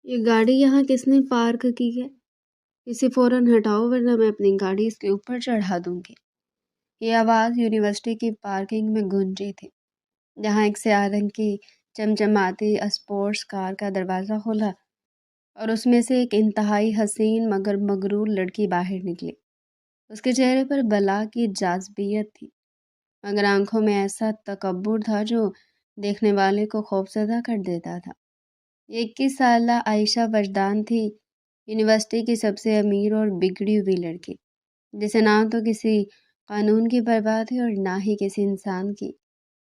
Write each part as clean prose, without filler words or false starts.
یہ گاڑی یہاں کس نے پارک کی ہے؟ اسے فوراً ہٹاؤ ورنہ میں اپنی گاڑی اس کے اوپر چڑھا دوں گی۔ یہ آواز یونیورسٹی کی پارکنگ میں گونجی تھی، جہاں ایک سیاہ رنگ کی چمچماتی اسپورٹس کار کا دروازہ کھولا اور اس میں سے ایک انتہائی حسین مگر مغرور لڑکی باہر نکلی۔ اس کے چہرے پر بلا کی جاذبیت تھی، مگر آنکھوں میں ایسا تکبر تھا جو دیکھنے والے کو خوفزدہ کر دیتا تھا۔ یہ 21 سالہ عائشہ وجدان تھی، یونیورسٹی کی سب سے امیر اور بگڑی ہوئی لڑکی، جسے نہ تو کسی قانون کی پرواہ تھی اور نہ ہی کسی انسان کی۔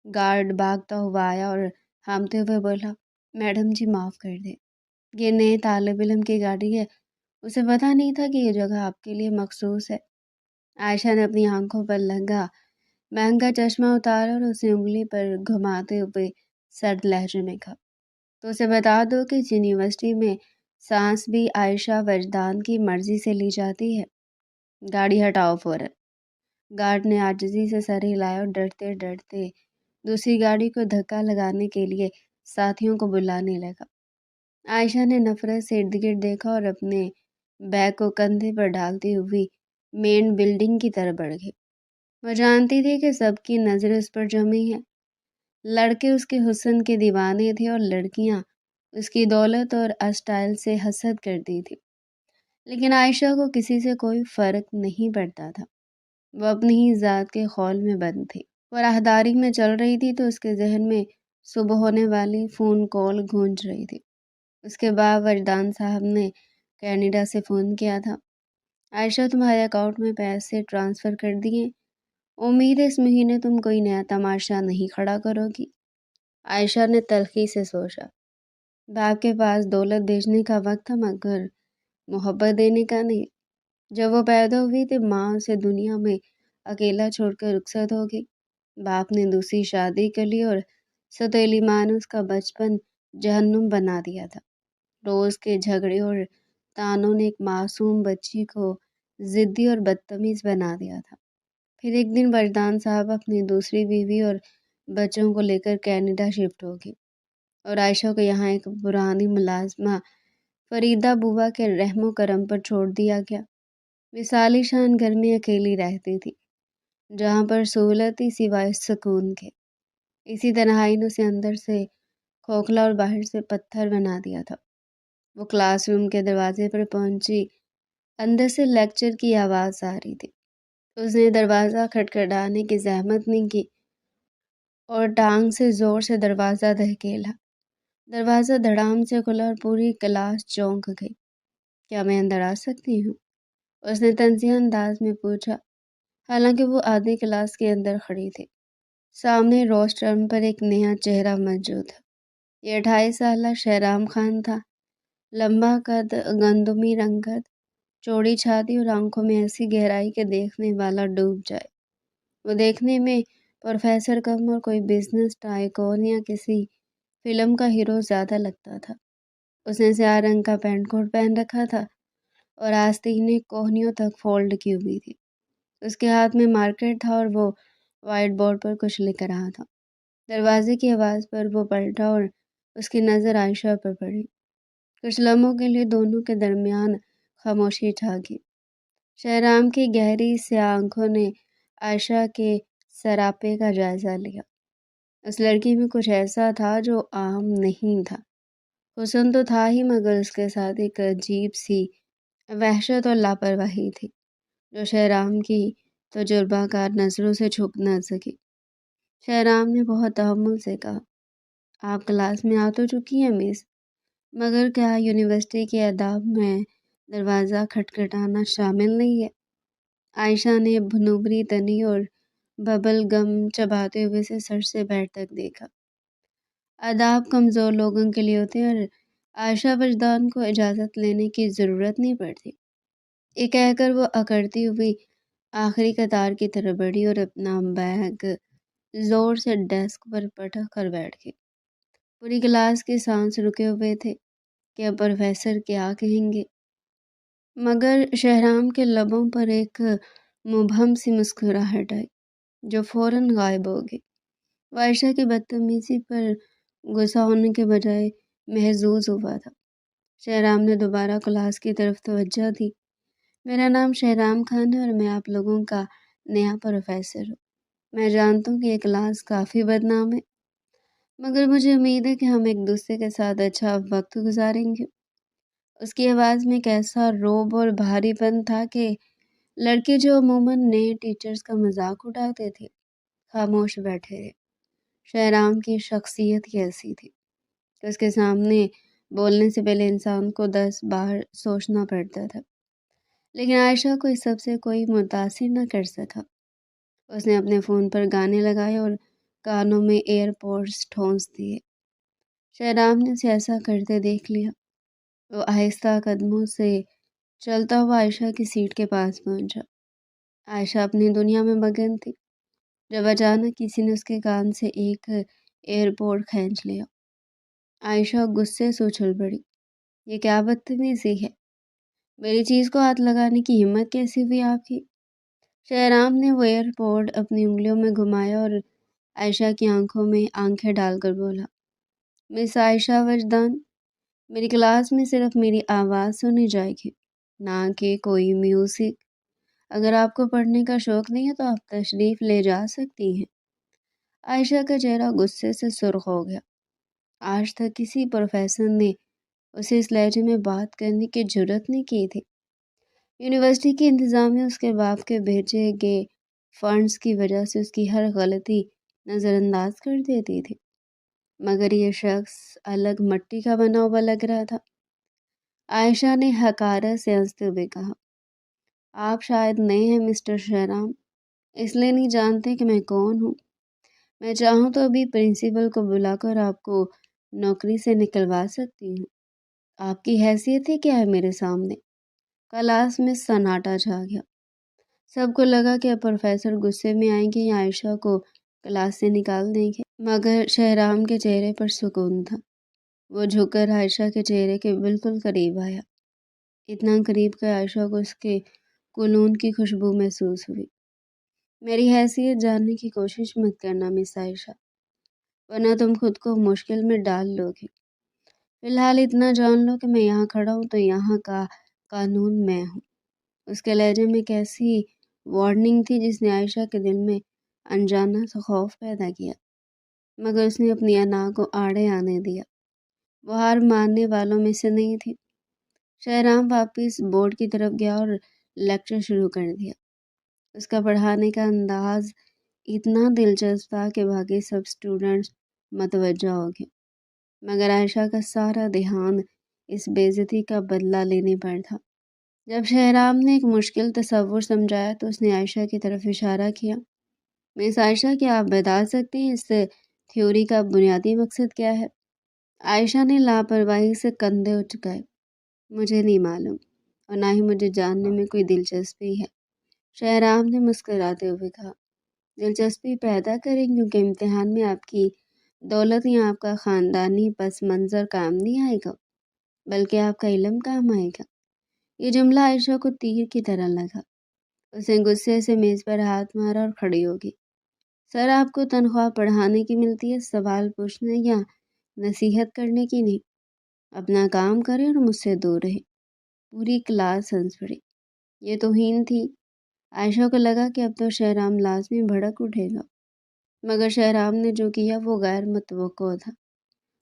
گارڈ بھاگتا ہوا آیا اور ہامتے ہوئے بولا، میڈم جی معاف کر دیں، یہ نئے طالب علم کی گاڑی ہے، اسے پتہ نہیں تھا کہ یہ جگہ آپ کے لیے مخصوص ہے۔ عائشہ نے اپنی آنکھوں پر لگا مہنگا چشمہ اتارا اور اسے انگلی پر گھماتے ہوئے سرد لہجے میں کہا، تو اسے بتا دو کہ اس یونیورسٹی میں سانس بھی عائشہ وجدان کی مرضی سے لی جاتی ہے۔ گاڑی ہٹاؤ فوراً۔ گارڈ نے عاجزی سے سر ہلایا اور ڈرتے ڈرتے دوسری گاڑی کو دھکا لگانے کے لیے ساتھیوں کو بلانے لگا۔ عائشہ نے نفرت سے ارد گرد دیکھا اور اپنے بیگ کو کندھے پر ڈالتی ہوئی مین بلڈنگ کی طرف بڑھ گئی۔ وہ جانتی تھی کہ سب کی نظریں اس پر جمی ہیں۔ لڑکے اس کے حسن کے دیوانے تھے اور لڑکیاں اس کی دولت اور اسٹائل سے حسد کرتی تھی، لیکن عائشہ کو کسی سے کوئی فرق نہیں پڑتا تھا۔ وہ اپنی ہی ذات کے خول میں بند تھی۔ وہ راہداری میں چل رہی تھی تو اس کے ذہن میں صبح ہونے والی فون کال گونج رہی تھی۔ اس کے بعد وجدان صاحب نے کینیڈا سے فون کیا تھا، عائشہ تمہارے اکاؤنٹ میں پیسے ٹرانسفر کر دیے، امید ہے اس مہینے تم کوئی نیا تماشا نہیں کھڑا کرو گی۔ عائشہ نے تلخی سے سوچا، باپ کے پاس دولت بھیجنے کا وقت تھا مگر محبت دینے کا نہیں۔ جب وہ پیدا ہوئی تو ماں اسے دنیا میں اکیلا چھوڑ کر رخصت ہو گئی۔ باپ نے دوسری شادی کر لی اور سوتیلی ماں نے اس کا بچپن جہنم بنا دیا تھا۔ روز کے جھگڑے اور تانوں نے ایک معصوم بچی کو ضدی اور بدتمیز بنا دیا تھا۔ پھر ایک دن وجدان صاحب اپنی دوسری بیوی اور بچوں کو لے کر کینیڈا شفٹ ہو گئی اور عائشہ کو یہاں ایک پرانی ملازمہ فریدہ بوا کے رحم و کرم پر چھوڑ دیا گیا۔ وصالی شان گھر میں اکیلی رہتی تھی، جہاں پر سہولت ہی سوائے سکون کے۔ اسی تنہائی نے اسے اندر سے کھوکھلا اور باہر سے پتھر بنا دیا تھا۔ وہ کلاس روم کے دروازے پر پہنچی، اندر سے لیکچر کی آواز آ رہی تھی۔ اس نے دروازہ کھٹکھٹانے کی زحمت نہیں کی اور ٹانگ سے زور سے دروازہ دھکیلا۔ دروازہ دھڑام سے کھلا اور پوری کلاس چونک گئی۔ کیا میں اندر آ سکتی ہوں؟ اس نے طنزیہ انداز میں پوچھا، حالانکہ وہ آدھی کلاس کے اندر کھڑی تھی۔ سامنے روسٹرم پر ایک نیا چہرہ موجود تھا۔ یہ 28 سالہ شہرام خان تھا، لمبا قد، گندمی رنگت، چوڑی چھاتی اور آنکھوں میں ایسی گہرائی کہ دیکھنے والا ڈوب جائے۔ وہ دیکھنے میں پروفیسر کم اور کوئی بزنس ٹائکون یا کسی فلم کا ہیرو زیادہ لگتا تھا۔ اس نے سیاہ رنگ کا پینٹ کوٹ پہن رکھا تھا اور آستینیں کوہنیوں تک فولڈ کی ہوئی تھی۔ اس کے ہاتھ میں مارکر تھا اور وہ وائٹ بورڈ پر کچھ لکھ رہا تھا۔ دروازے کی آواز پر وہ پلٹا اور اس کی نظر عائشہ پر پڑی۔ کچھ لمحوں کے لیے دونوں کے درمیان خاموشی چھا گئی۔ شہرام کی گہری سیاہ آنکھوں نے عائشہ کے سراپے کا جائزہ لیا۔ اس لڑکی میں کچھ ایسا تھا جو عام نہیں تھا۔ حسن تو تھا ہی مگر اس کے ساتھ ایک عجیب سی وحشت اور لاپرواہی تھی جو شہرام کی تجربہ کار نظروں سے چھپ نہ سکی۔ شہرام نے بہت تحمل سے کہا، آپ کلاس میں آ تو چکی ہیں مس، مگر کیا یونیورسٹی کے آداب میں دروازہ کھٹکھٹانا شامل نہیں ہے؟ عائشہ نے بھنوبری تنی اور ببل گم چباتے ہوئے سے سر سے پیر تک دیکھا۔ آداب کمزور لوگوں کے لیے ہوتے ہیں اور عائشہ وجدان کو اجازت لینے کی ضرورت نہیں پڑتی۔ یہ کہہ کر وہ اکڑتی ہوئی آخری قطار کی طرف بڑھی اور اپنا بیگ زور سے ڈیسک پر پٹک کر بیٹھ گئی۔ پوری کلاس کے سانس رکے ہوئے تھے کہ اب پروفیسر کیا کہیں گے، مگر شہرام کے لبوں پر ایک مبہم سی مسکراہٹ آئی جو فوراً غائب ہو گئی۔ وہ عائشہ کی بدتمیزی پر غصہ ہونے کے بجائے محظوظ ہوا تھا۔ شہرام نے دوبارہ کلاس کی طرف توجہ دی۔ میرا نام شہرام خان ہے اور میں آپ لوگوں کا نیا پروفیسر ہوں۔ میں جانتا ہوں کہ یہ کلاس کافی بدنام ہے، مگر مجھے امید ہے کہ ہم ایک دوسرے کے ساتھ اچھا وقت گزاریں گے۔ اس کی آواز میں ایک ایسا روب اور بھاری پن تھا کہ لڑکے جو عموماً نئے ٹیچرز کا مذاق اڑاتے تھے خاموش بیٹھے تھے۔ شہرام کی شخصیت ہی ایسی تھی کہ اس کے سامنے بولنے سے پہلے انسان کو 10 بار سوچنا پڑتا تھا، لیکن عائشہ کو اس سب سے کوئی متاثر نہ کر سکا۔ اس نے اپنے فون پر گانے لگائے اور کانوں میں ایئر پوڈز ٹھونس دیے۔ شہرام نے اسے ایسا کرتے دیکھ لیا۔ وہ آہستہ قدموں سے چلتا ہوا عائشہ کی سیٹ کے پاس پہنچا۔ عائشہ اپنی دنیا میں مگن تھی جب اچانک کسی نے اس کے کان سے ایک ایئر پوڈ کھینچ لیا۔ عائشہ غصے سے اچھل پڑی۔ یہ کیا بدتمیزی ہے؟ میری چیز کو ہاتھ لگانے کی ہمت کیسی ہوئی آپ کی؟ شہرام نے وہ ایئر پوڈ اپنی انگلیوں میں گھمایا اور عائشہ کی آنکھوں میں آنکھیں ڈال کر بولا، مس عائشہ وجدان، میری کلاس میں صرف میری آواز سنی جائے گی، نہ کہ کوئی میوزک۔ اگر آپ کو پڑھنے کا شوق نہیں ہے تو آپ تشریف لے جا سکتی ہیں۔ عائشہ کا چہرہ غصے سے سرخ ہو گیا۔ آج تک کسی پروفیسر نے اسے اس لہجے میں بات کرنے کی جرت نہیں کی تھی۔ یونیورسٹی کی انتظامیہ اس کے باپ کے بھیجے گئے فنڈز کی وجہ سے اس کی ہر غلطی نظر انداز کر دیتی تھی، مگر یہ شخص الگ مٹی کا بنا ہوا لگ رہا تھا۔ عائشہ نے حقارت سے ہنستے ہوئے کہا، آپ شاید نئے ہیں مسٹر شہرام، اس لیے نہیں جانتے کہ میں کون ہوں۔ میں چاہوں تو ابھی پرنسپل کو بلا کر آپ کو نوکری سے نکلوا سکتی ہوں۔ آپ کی حیثیت ہی کیا ہے میرے سامنے؟ کلاس میں سناٹا چھا گیا۔ سب کو لگا کہ اب پروفیسر غصے میں آئیں گے یا عائشہ کو کلاس سے نکال دیں گے، مگر شہرام کے چہرے پر سکون تھا۔ وہ جھک کر عائشہ کے چہرے کے بالکل قریب آیا، اتنا قریب کہ عائشہ کو اس کے کلون کی خوشبو محسوس ہوئی۔ میری حیثیت جاننے کی کوشش مت کرنا مس عائشہ، ورنہ تم خود کو مشکل میں ڈال لو گی۔ فی الحال اتنا جان لو کہ میں یہاں کھڑا ہوں تو یہاں کا قانون میں ہوں۔ اس کے لہجے میں کیسی وارننگ تھی جس نے عائشہ کے دل میں انجانا سا خوف پیدا کیا، مگر اس نے اپنی انا کو آڑے آنے دیا۔ وہ ہار ماننے والوں میں سے نہیں تھی۔ شہرام واپس بورڈ کی طرف گیا اور لیکچر شروع کر دیا۔ اس کا پڑھانے کا انداز اتنا دلچسپ تھا کہ باقی سب اسٹوڈنٹس متوجہ ہو گئے، مگر عائشہ کا سارا دھیان اس بے عزتی کا بدلہ لینے پر تھا۔ جب شہرام نے ایک مشکل تصور سمجھایا تو اس نے عائشہ کی طرف اشارہ کیا، مس عائشہ کیا آپ بتا سکتی ہیں اس تھیوری کا بنیادی مقصد کیا ہے؟ عائشہ نے لاپرواہی سے کندھے اچکائے، مجھے نہیں معلوم اور نہ ہی مجھے جاننے میں کوئی دلچسپی ہے، شہرام نے مسکراتے ہوئے کہا۔ دلچسپی پیدا کریں کیونکہ امتحان میں آپ کی دولت یا آپ کا خاندانی پس منظر کام نہیں آئے گا، بلکہ آپ کا علم کام آئے گا۔ یہ جملہ عائشہ کو تیر کی طرح لگا۔ اس نے غصے سے میز پر ہاتھ مارا اور کھڑی ہو گئی۔ سر آپ کو تنخواہ پڑھانے کی ملتی ہے، سوال پوچھنے یا نصیحت کرنے کی نہیں۔ اپنا کام کریں اور مجھ سے دور رہے۔ پوری کلاس ہنس پڑی۔ یہ توہین تھی۔ عائشہ کو لگا کہ اب تو شہرام لازمی بھڑک اٹھے گا، مگر شہرام نے جو کیا وہ غیر متوقع تھا۔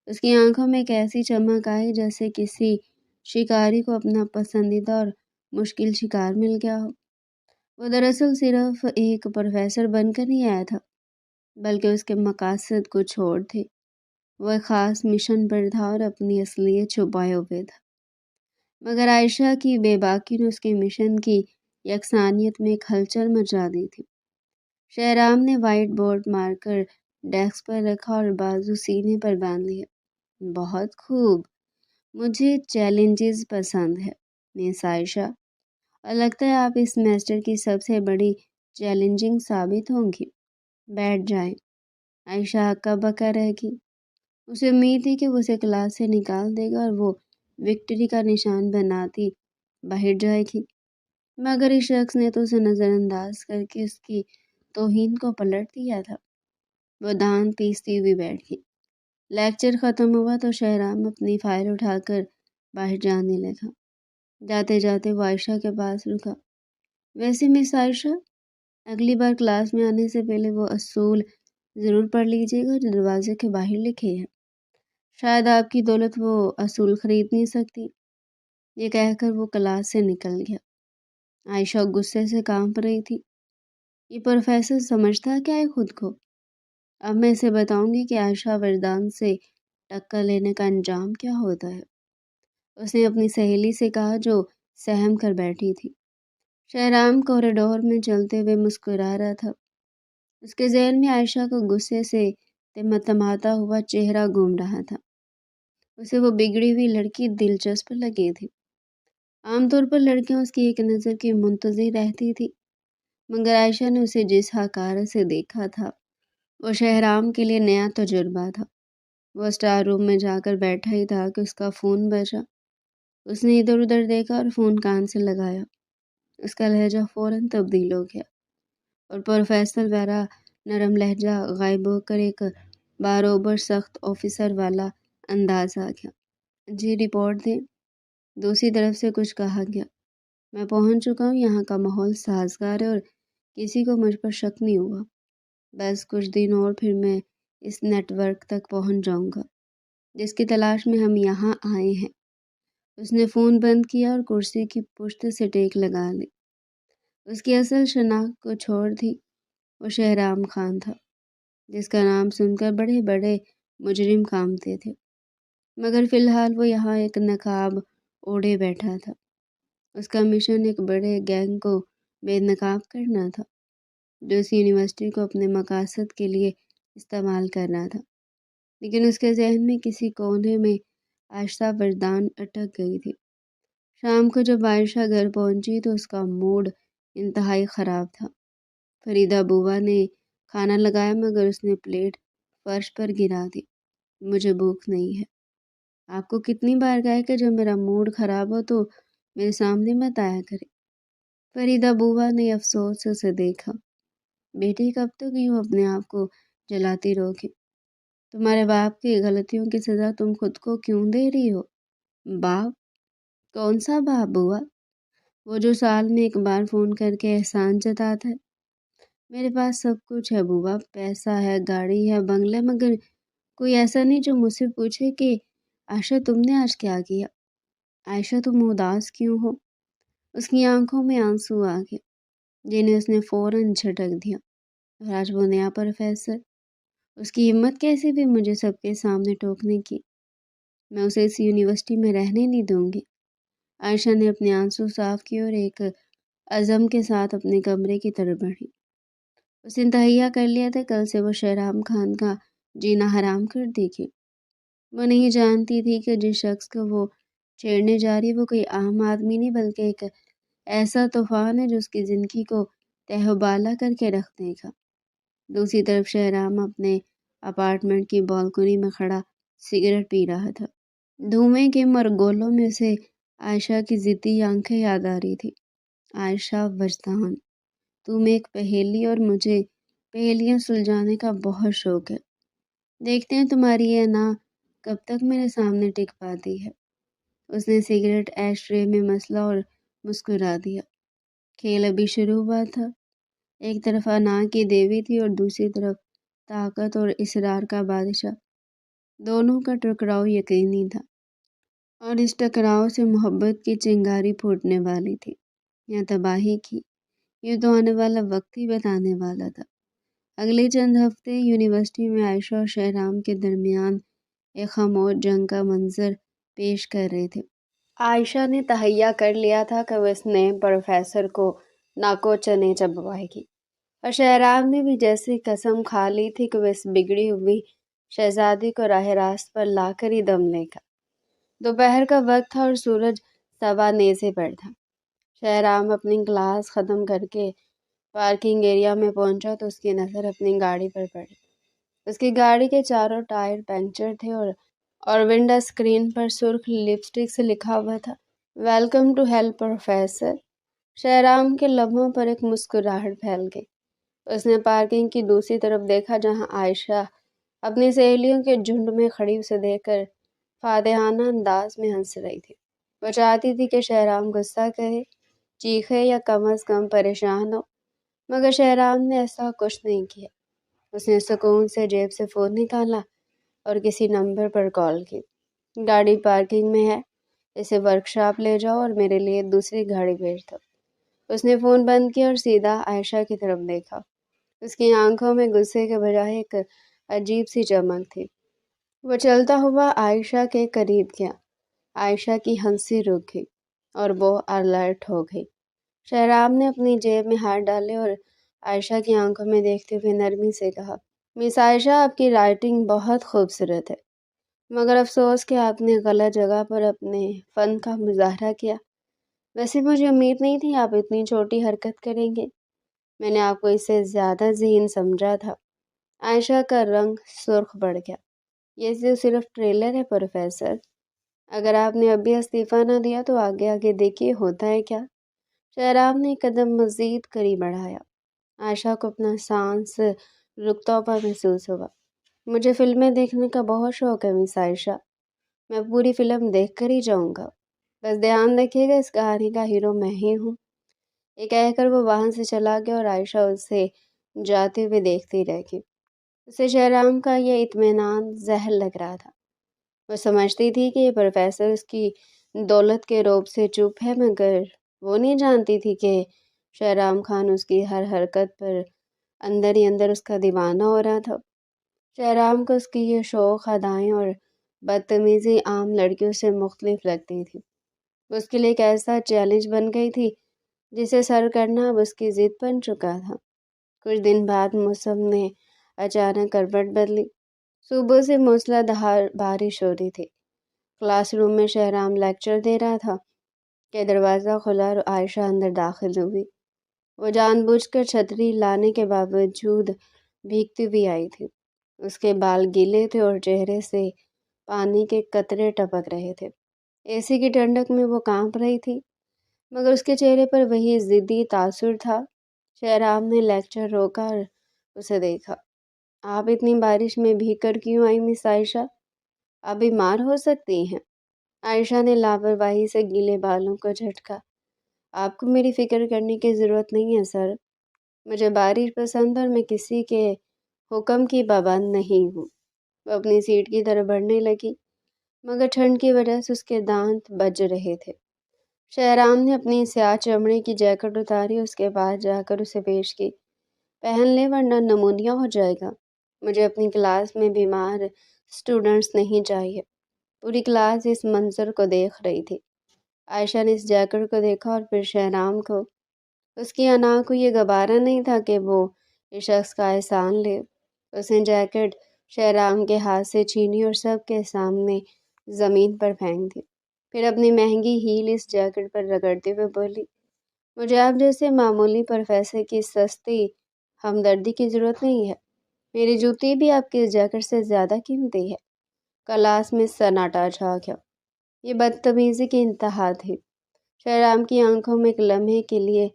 اس کی آنکھوں میں ایک ایسی چمک آئی جیسے کسی شکاری کو اپنا پسندیدہ اور مشکل شکار مل گیا ہو۔ وہ دراصل صرف ایک پروفیسر بن کر نہیں آیا تھا، بلکہ اس کے مقاصد کچھ اور تھے۔ وہ ایک خاص مشن پر تھا اور اپنی اصلیت چھپائے ہوئے تھا، مگر عائشہ کی بے باکی نے اس کے مشن کی یکسانیت میں ایک ہلچل مچا دی تھی۔ شہرام نے وائٹ بورڈ مارکر ڈیسک پر رکھا اور بازو سینے پر باندھ لیا۔ بہت خوب، مجھے چیلنجز پسند ہے مس عائشہ، اور لگتا ہے آپ اس سیمسٹر کی سب سے بڑی چیلنجنگ ثابت ہوں گی۔ بیٹھ جائیں۔ عائشہ ہکا بکا رہ گئی۔ اسے امید تھی کہ وہ اسے کلاس سے نکال دے گا اور وہ وکٹری کا نشان بناتی باہر جائے گی، مگر اس شخص نے تو اسے نظر انداز کر کے اس کی توہین کو پلٹ دیا تھا۔ وہ دانت پیستی ہوئی بیٹھ گئی۔ لیکچر ختم ہوا تو شہرام اپنی فائل اٹھا کر باہر جانے لگا۔ جاتے جاتے وہ عائشہ کے پاس رکا۔ ویسے مس عائشہ، اگلی بار کلاس میں آنے سے پہلے وہ اصول ضرور پڑھ لیجیے گا جو دروازے کے باہر لکھے ہیں۔ شاید آپ کی دولت وہ اصول خرید نہیں سکتی۔ یہ کہہ کر وہ کلاس سے نکل گیا۔ عائشہ غصے سے کانپ رہی تھی۔ یہ پروفیسر سمجھتا کیا ہے خود کو؟ اب میں اسے بتاؤں گی کہ عائشہ وجدان سے ٹکر لینے کا انجام کیا ہوتا ہے۔ اس نے اپنی سہیلی سے کہا جو سہم کر بیٹھی تھی۔ شہرام کوریڈور میں چلتے ہوئے مسکرا رہا تھا۔ اس کے ذہن میں عائشہ کو غصے سے تمتماتا ہوا چہرہ گھوم رہا تھا۔ اسے وہ بگڑی ہوئی لڑکی دلچسپ لگی تھی۔ عام طور پر لڑکیاں اس کی ایک نظر کی منتظر رہتی تھی، مگر عائشہ نے اسے جس حقارت سے دیکھا تھا وہ شہرام کے لیے نیا تجربہ تھا۔ وہ اسٹار روم میں جا کر بیٹھا ہی تھا کہ اس کا فون بجا۔ اس نے ادھر ادھر دیکھا اور فون کان سے لگایا۔ اس کا لہجہ فوراً تبدیل ہو گیا اور پروفیسر ویرا نرم لہجہ غائب ہو کر ایک باروبر سخت آفیسر والا انداز آ گیا۔ جی رپورٹ دیں۔ دوسری طرف سے کچھ کہا گیا۔ میں پہنچ چکا ہوں۔ یہاں کا ماحول سازگار ہے اور کسی کو مجھ پر شک نہیں ہوا۔ بس کچھ دن اور پھر میں اس نیٹ ورک تک پہنچ جاؤں گا جس کی تلاش میں ہم یہاں آئے ہیں۔ اس نے فون بند کیا اور کرسی کی پشت سے ٹیک لگا لی۔ اس کی اصل شناخت کو چھوڑ دی۔ وہ شہرام خان تھا جس کا نام سن کر بڑے بڑے مجرم کانپتے تھے، مگر فی الحال وہ یہاں ایک نقاب اوڑھے بیٹھا تھا۔ اس کا مشن ایک بڑے گینگ کو بے نقاب کرنا تھا جو اس یونیورسٹی کو اپنے مقاصد کے لیے استعمال کرنا تھا۔ لیکن اس کے ذہن میں کسی کونے میں عائشہ وجدان اٹک گئی تھی۔ شام کو جب عائشہ گھر پہنچی تو اس کا موڈ انتہائی خراب تھا۔ فریدہ بوا نے کھانا لگایا مگر اس نے پلیٹ فرش پر گرا دی۔ مجھے بھوک نہیں ہے۔ آپ کو کتنی بار کہا کہ جب میرا موڈ خراب ہو تو میرے سامنے مت آیا کرے۔ فریدہ بوا نے افسوس سے اسے دیکھا۔ بیٹی کب تک یوں اپنے آپ کو جلاتی رہو گی؟ تمہارے باپ کی غلطیوں کی سزا تم خود کو کیوں دے رہی ہو؟ باپ؟ کون سا باپ بوا؟ وہ جو سال میں ایک بار فون کر کے احسان جتاتا ہے۔ میرے پاس سب کچھ ہے بوا، پیسہ ہے، گاڑی ہے، بنگلہ، مگر کوئی ایسا نہیں جو مجھ سے پوچھے کہ عائشہ تم نے آج کیا کیا؟ عائشہ تم اداس کیوں ہو؟ اس کی آنکھوں میں آنسو آ گئے جنہیں اس نے فوراً جھٹک دیا۔ اور آج وہ نیا پروفیسر، اس کی ہمت کیسے بھی مجھے سب کے سامنے ٹوکنے کی؟ میں اسے اس یونیورسٹی میں رہنے نہیں دوں گی۔ عائشہ نے اپنے آنسو صاف کیے اور ایک عزم کے ساتھ اپنے کمرے کی طرف بڑھی۔ اس نے تہیہ کر لیا تھا کل سے وہ شہرام خان کا جینا حرام کر دے گی۔ وہ نہیں جانتی تھی کہ جس شخص کو وہ چھیڑنے جا رہی وہ کوئی عام آدمی نہیں بلکہ ایک ایسا طوفان ہے جو اس کی زندگی کو تہ و بالا کر کے رکھ دے گا۔ دوسری طرف شہرام اپنے اپارٹمنٹ کی بالکنی میں کھڑا سگریٹ پی رہا تھا۔ دھوئیں کے مرگولوں میں سے عائشہ کی ضدی آنکھیں یاد آ رہی تھی۔ عائشہ وجدان، تم ایک پہیلی اور مجھے پہیلیاں سلجھانے کا بہت شوق ہے۔ دیکھتے ہیں تمہاری یہ نا کب تک میرے سامنے ٹک پاتی ہے۔ اس نے سگریٹ ایش ٹرے میں مسلا اور مسکرا دیا۔ کھیل ابھی شروع ہوا تھا۔ ایک طرف انا کی دیوی تھی اور دوسری طرف طاقت اور اصرار کا بادشاہ۔ دونوں کا ٹکراؤ یقینی تھا اور اس ٹکراؤ سے محبت کی چنگاری پھوٹنے والی تھی یا تباہی کی۔ یہ تو آنے والا وقت ہی بتانے والا تھا۔ اگلے چند ہفتے یونیورسٹی میں عائشہ اور شہرام کے درمیان ایک خاموش جنگ کا منظر پیش کر رہے تھے۔ عائشہ نے تہیہ کر لیا تھا کہ وہ اس نئے پروفیسر کو ناکو چنے چبوائے گی، اور شہرام نے بھی جیسے قسم کھا لی تھی کہ وہ اس بگڑی ہوئی شہزادی کو راہ راست پر لا کر ہی دم لے گا۔ دوپہر کا وقت تھا اور سورج سوا نیزے پر تھا۔ شہرام اپنی کلاس ختم کر کے پارکنگ ایریا میں پہنچا تو اس کی نظر اپنی گاڑی پر پڑی۔ اس کی گاڑی کے چاروں ٹائر پنکچر تھے اور ونڈو اسکرین پر سرخ لپسٹک سے لکھا ہوا تھا welcome to hell professor. Shahram کے لبوں پر ایک مسکراہٹ پھیل گئی۔ اس نے پارکنگ کی دوسری طرف دیکھا جہاں عائشہ اپنی سہیلیوں کے جھنڈ میں کھڑی اسے دیکھ کر فاتحانہ انداز میں ہنس رہی تھی۔ وہ چاہتی تھی کہ شہرام غصہ کرے، چیخے یا کم از کم پریشان ہو، مگر شہرام نے ایسا کچھ نہیں کیا۔ اس نے سکون سے جیب سے فون نکالا اور کسی نمبر پر کال کی۔ گاڑی پارکنگ میں ہے، اسے ورکشاپ لے جاؤ اور میرے لیے دوسری گاڑی بھیج دو۔ اس نے فون بند کیا اور سیدھا عائشہ کی طرف دیکھا۔ اس کی آنکھوں میں غصے کے بجائے ایک عجیب سی چمک تھی۔ وہ چلتا ہوا عائشہ کے قریب گیا۔ عائشہ کی ہنسی رک گئی اور وہ الرٹ ہو گئی۔ شہرام نے اپنی جیب میں ہاتھ ڈالے اور عائشہ کی آنکھوں میں دیکھتے ہوئے نرمی سے کہا، مس عائشہ، آپ کی رائٹنگ بہت خوبصورت ہے، مگر افسوس کہ آپ نے غلط جگہ پر اپنے فن کا مظاہرہ کیا۔ ویسے مجھے امید نہیں تھی آپ اتنی چھوٹی حرکت کریں گے۔ میں نے آپ کو اس سے زیادہ ذہین سمجھا تھا۔ عائشہ کا رنگ سرخ بڑھ گیا۔ یہ صرف ٹریلر ہے پروفیسر۔ اگر آپ نے ابھی استعفیٰ نہ دیا تو آگے آگے دیکھیے ہوتا ہے کیا۔ شہرام نے قدم مزید قریب بڑھایا۔ عائشہ کو اپنا سانس رکتا ہوا محسوس ہوا۔ مجھے فلمیں دیکھنے کا بہت شوق ہے مس عائشہ، میں پوری فلم دیکھ کر ہی جاؤں گا، بس دھیان رکھیے گا اس کہانی کا ہیرو میں ہی ہوں۔ یہ کہہ کر وہ وہاں سے چلا گیا اور عائشہ اسے جاتے ہوئے دیکھتی رہ گئی۔ اسے شہرام کا یہ اطمینان زہر لگ رہا تھا۔ وہ سمجھتی تھی کہ یہ پروفیسر اس کی دولت کے رعب سے چپ ہے، مگر وہ نہیں جانتی تھی کہ شہرام خان اس کی ہر حرکت پر اندر ہی اندر اس کا دیوانہ ہو رہا تھا۔ شہرام کو اس کی یہ شوخ ادائیں اور بدتمیزی عام لڑکیوں سے مختلف لگتی تھی۔ اس کے لیے ایک ایسا چیلنج بن گئی تھی جسے سر کرنا اب اس کی ضد بن چکا تھا۔ کچھ دن بعد موسم نے اچانک کروٹ بدلی۔ صبح سے موسلا دھار بارش ہو رہی تھی۔ کلاس روم میں شہرام لیکچر دے رہا تھا کہ دروازہ کھلا اور عائشہ اندر داخل ہوئی۔ وہ جان بوجھ کر چھتری لانے کے باوجود بھیگتی ہوئی آئی تھی۔ اس کے بال گیلے تھے اور چہرے سے پانی کے قطرے ٹپک رہے تھے۔ اے سی کی ٹھنڈک میں وہ کانپ رہی تھی، مگر اس کے چہرے پر وہی ضدی تاثر تھا۔ شہرام نے لیکچر روکا اور اسے دیکھا۔ آپ اتنی بارش میں بھیگ کر کیوں آئی مس عائشہ؟ آپ بیمار ہو سکتی ہیں۔ عائشہ نے لاپرواہی سے گیلے بالوں کو جھٹکا۔ آپ کو میری فکر کرنے کی ضرورت نہیں ہے سر، مجھے بارش پسند اور میں کسی کے حکم کی پابند نہیں ہوں۔ وہ اپنی سیٹ کی طرف بڑھنے لگی، مگر ٹھنڈ کی وجہ سے اس کے دانت بج رہے تھے۔ شہرام نے اپنی سیاہ چمڑے کی جیکٹ اتاری، اس کے پاس جا کر اسے پیش کی۔ پہن لے ورنہ نمونیا ہو جائے گا۔ مجھے اپنی کلاس میں بیمار اسٹوڈنٹس نہیں چاہیے۔ پوری کلاس اس منظر کو دیکھ رہی تھی۔ عائشہ نے اس جیکٹ کو دیکھا اور پھر شہرام کو۔ اس کی انا کو یہ گوارا نہیں تھا کہ وہ اس شخص کا احسان لے۔ اس نے جیکٹ شہرام کے ہاتھ سے چھینی اور سب کے سامنے زمین پر پھینک دی۔ پھر اپنی مہنگی ہیل اس جیکٹ پر رگڑتے ہوئے بولی، مجھے آپ جیسے معمولی پروفیسر کی سستی ہمدردی کی ضرورت نہیں ہے۔ میری جوتی بھی آپ کے اس جیکٹ سے زیادہ قیمتی ہے۔ کلاس میں سناٹا چھا گیا۔ یہ بدتمیزی کی انتہا تھی۔ شہرام کی آنکھوں میں ایک لمحے کے لیے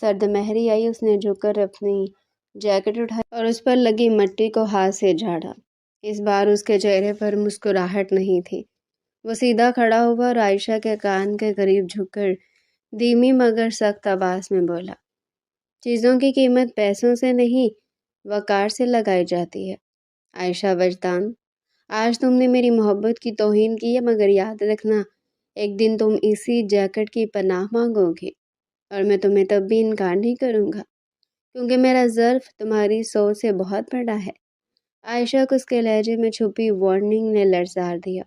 سرد مہری آئی۔ اس نے جھک کر اپنی جیکٹ اٹھائی اور اس پر لگی مٹی کو ہاتھ سے جھاڑا۔ اس بار اس کے چہرے پر مسکراہٹ نہیں تھی۔ وہ سیدھا کھڑا ہوا اور عائشہ کے کان کے قریب جھک کر دھیمی مگر سخت آواز میں بولا، چیزوں کی قیمت پیسوں سے نہیں وقار سے لگائی جاتی ہے۔ عائشہ وجدان، آج تم نے میری محبت کی توہین کی ہے، مگر یاد رکھنا ایک دن تم اسی جیکٹ کی پناہ مانگو گے اور میں تمہیں تب بھی انکار نہیں کروں گا، کیونکہ میرا ظرف تمہاری سوچ سے بہت بڑا ہے۔ عائشہ کو اس کے لہجے میں چھپی وارننگ نے لرزار دیا۔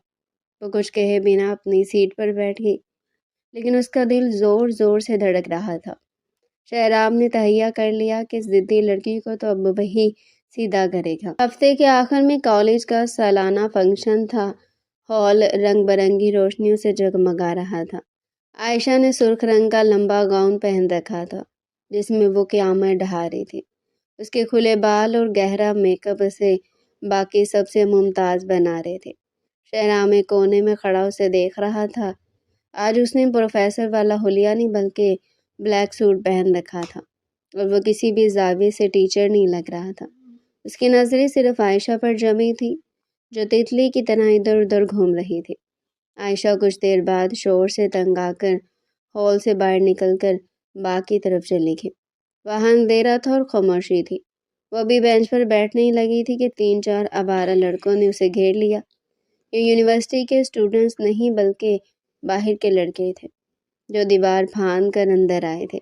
وہ کچھ کہے بنا اپنی سیٹ پر بیٹھ گئی، لیکن اس کا دل زور زور سے دھڑک رہا تھا۔ شہرام نے تہیہ کر لیا کہ اس ضدی لڑکی کو تو اب وہی سیدھا کرے گا۔ ہفتے کے آخر میں کالج کا سالانہ فنکشن تھا۔ ہال رنگ برنگی روشنیوں سے جگمگا رہا تھا۔ عائشہ نے سرخ رنگ کا لمبا گاؤن پہن رکھا تھا جس میں وہ قیامت ڈھا رہی تھی۔ اس کے کھلے بال اور گہرا میک اپ اسے باقی سب سے ممتاز بنا رہے تھے۔ شہرام ایک کونے میں کھڑا اسے دیکھ رہا تھا۔ آج اس نے پروفیسر والا حلیہ نہیں بلکہ بلیک سوٹ پہن رکھا تھا اور وہ کسی بھی زاویے سے ٹیچر نہیں لگ رہا تھا۔ اس کی نظریں صرف عائشہ پر جمی تھی جو تتلی کی طرح ادھر ادھر گھوم رہی تھی۔ عائشہ کچھ دیر بعد شور سے تنگ آ کر ہال سے باہر نکل کر باغ کی طرف چلی گئی۔ وہاں اندھیرا تھا اور خاموشی تھی۔ وہ ابھی بینچ پر بیٹھنے ہی لگی تھی کہ 3-4 آوارہ لڑکوں نے اسے گھیر لیا۔ یہ یونیورسٹی کے اسٹوڈنٹس نہیں بلکہ باہر کے لڑکے تھے جو دیوار پھاند کر اندر آئے تھے۔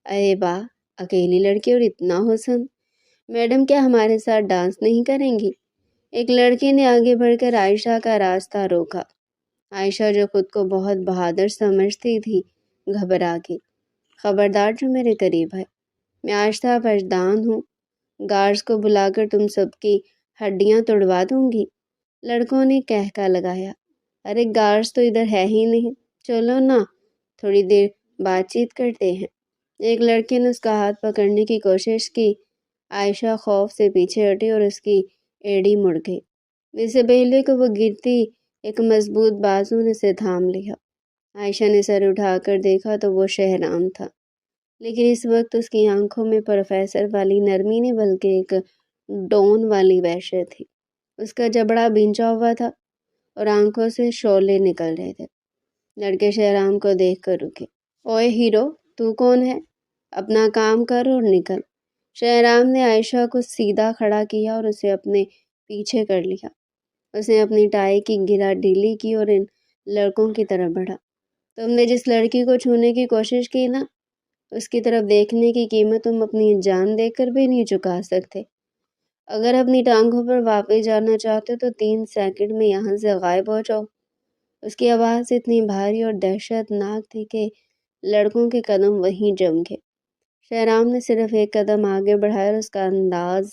ارے واہ، اکیلی لڑکی اور اتنا حسن! میڈم کیا ہمارے ساتھ ڈانس نہیں کریں گی؟ ایک لڑکے نے آگے بڑھ کر عائشہ کا راستہ روکا۔ عائشہ جو خود کو بہت بہادر سمجھتی تھی گھبرا گئی۔ خبردار جو میرے قریب ہے، میں آشتہ پشدان ہوں، گارڈز کو بلا کر تم سب کی ہڈیاں توڑوا دوں گی۔ لڑکوں نے کہکا لگایا، ارے گارڈز تو ادھر ہے ہی نہیں، چلو نا تھوڑی دیر بات چیت کرتے ہیں۔ ایک لڑکے نے اس کا ہاتھ پکڑنے کی کوشش کی۔ عائشہ خوف سے پیچھے ہٹی اور اس کی ایڑی مڑ گئی۔ اس سے پہلے کہ وہ گرتی ایک مضبوط بازو نے اسے تھام لیا۔ عائشہ نے سر اٹھا کر دیکھا تو وہ شہرام تھا، لیکن اس وقت اس کی آنکھوں میں پروفیسر والی نرمی نہیں بلکہ ایک ڈون والی وحشت تھی۔ اس کا جبڑا بھینچا ہوا تھا اور آنکھوں سے شعلے نکل رہے تھے۔ لڑکے شہرام کو دیکھ کر رکے۔ اوئے ہیرو، تو کون ہے؟ اپنا کام کر اور نکل۔ شہرام نے عائشہ کو سیدھا کھڑا کیا اور اسے اپنے پیچھے کر لیا۔ اس نے اپنی ٹائی کی گھرا ڈھیلی کی اور ان لڑکوں کی طرف بڑھا۔ تم نے جس لڑکی کو چھونے کی کوشش کی نا، اس کی طرف دیکھنے کی قیمت تم اپنی جان دے کر بھی نہیں چکا سکتے۔ اگر اپنی ٹانگوں پر واپس جانا چاہتے تو 3 سیکنڈ میں یہاں سے غائب ہو جاؤ۔ اس کی آواز اتنی بھاری اور دہشت ناک تھی کہ لڑکوں کے قدم وہیں جم گئے۔ شہرام نے صرف ایک قدم آگے بڑھایا اور اس کا انداز